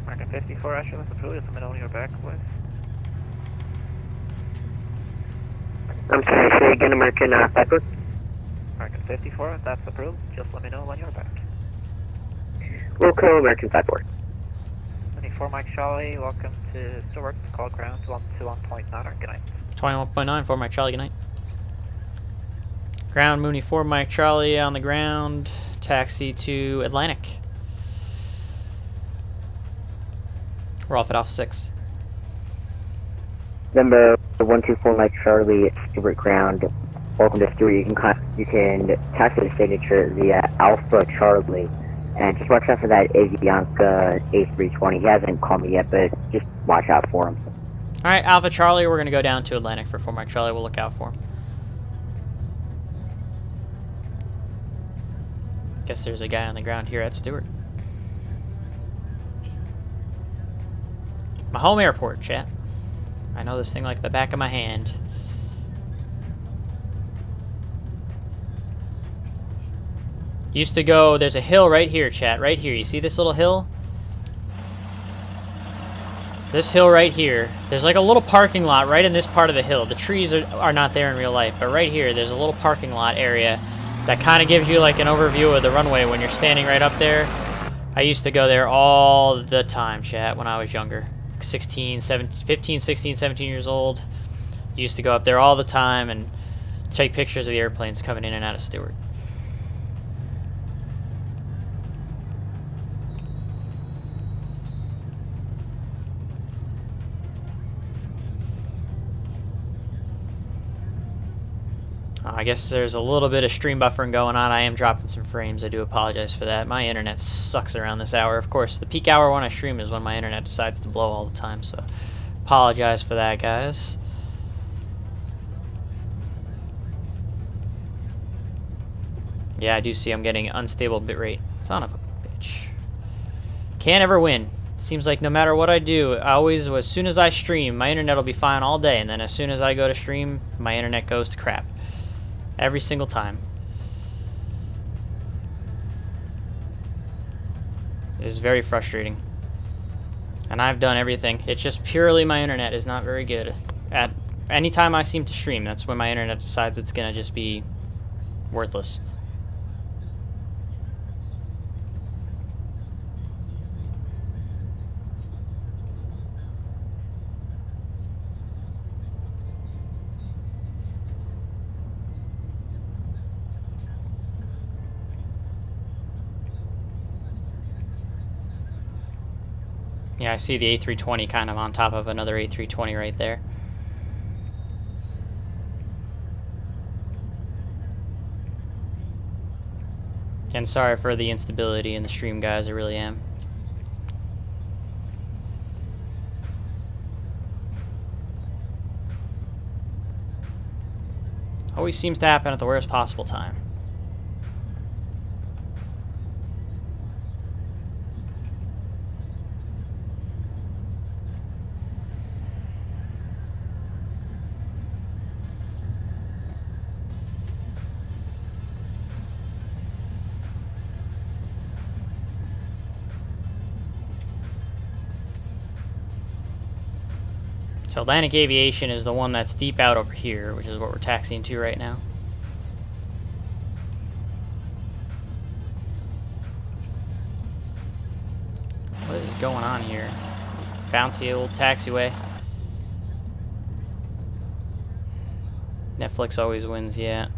American 54, actually, that's approved. It's a minute on your back, please. I'm sorry, say again, American 54. American 54, that's approved. Just let me know when you're back. We'll call American 54. 24 Mike Charlie, welcome to Stewart. Call ground 121.9. Good night. 21.9 for Mike Charlie, good night. Ground Mooney 4 Mike Charlie on the ground. Taxi to Atlantic. We're off at Alpha 6. Number 124 Mike Charlie, Stewart ground. Welcome to Stewart. You can taxi the signature via Alpha Charlie. And just watch out for that Avianca A320. He hasn't called me yet, but just watch out for him. Alright, Alpha Charlie, we're going to go down to Atlantic for 4 Mike Charlie. We'll look out for him. Guess there's a guy on the ground here at Stewart. My home airport, chat. I know this thing like the back of my hand. Used to go, there's a hill right here, chat, right here. You see this little hill? This hill right here, there's like a little parking lot right in this part of the hill. The trees are not there in real life, but right here there's a little parking lot area that kind of gives you like an overview of the runway when you're standing right up there. I used to go there all the time, chat, when I was younger. 15, 16, 17 years old. Used to go up there all the time and take pictures of the airplanes coming in and out of Stewart. I guess there's a little bit of stream buffering going on. I am dropping some frames. I do apologize for that. My internet sucks around this hour. Of course, the peak hour when I stream is when my internet decides to blow all the time, so apologize for that, guys. Yeah, I do see I'm getting unstable bitrate. Son of a bitch. Can't ever win. It seems like no matter what I do, as soon as I stream, my internet will be fine all day, and then as soon as I go to stream, my internet goes to crap. Every single time. It is very frustrating. And I've done everything. It's just purely my internet is not very good. At any time I seem to stream, that's when my internet decides it's gonna just be worthless. Yeah, I see the A320 kind of on top of another A320 right there. And sorry for the instability in the stream, guys, I really am. Always seems to happen at the worst possible time. So Atlantic Aviation is the one that's deep out over here, which is what we're taxiing to right now. What is going on here? Bouncy old taxiway. Netflix always wins, yeah.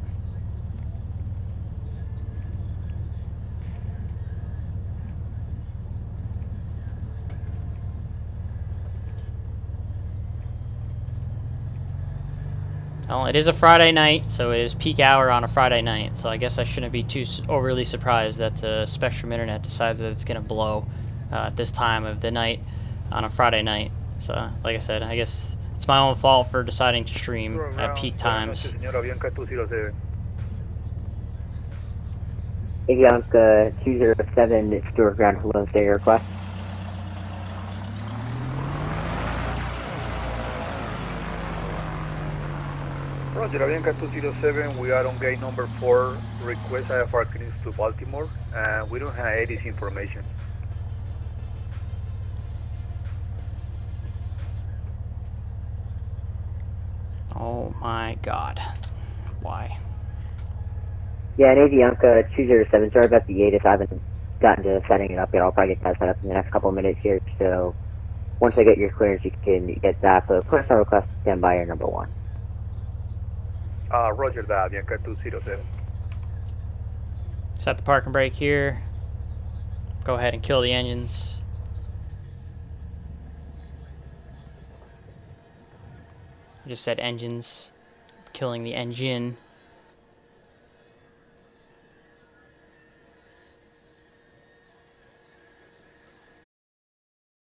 Well, it is a Friday night, so it is peak hour on a Friday night, so I guess I shouldn't be too overly surprised that the Spectrum Internet decides that it's going to blow at this time of the night on a Friday night. So, like I said, I guess it's my own fault for deciding to stream at peak times. Avianca 207, Stewart Ground, hello, stay your request. Roger, Avianca 207, we are on gate number 4, request IFR clearance to Baltimore, and we don't have any information. Oh my god. Why? Yeah, an Avianca 207, sorry about the ATIS, I haven't gotten to setting it up yet. I'll probably get that set up in the next couple of minutes here, so once I get your clearance, you can get that, but personal request to stand by your number 1. Roger that, Avianca 207. Set the parking brake here. Go ahead and kill the engines. I just said engines. Killing the engine.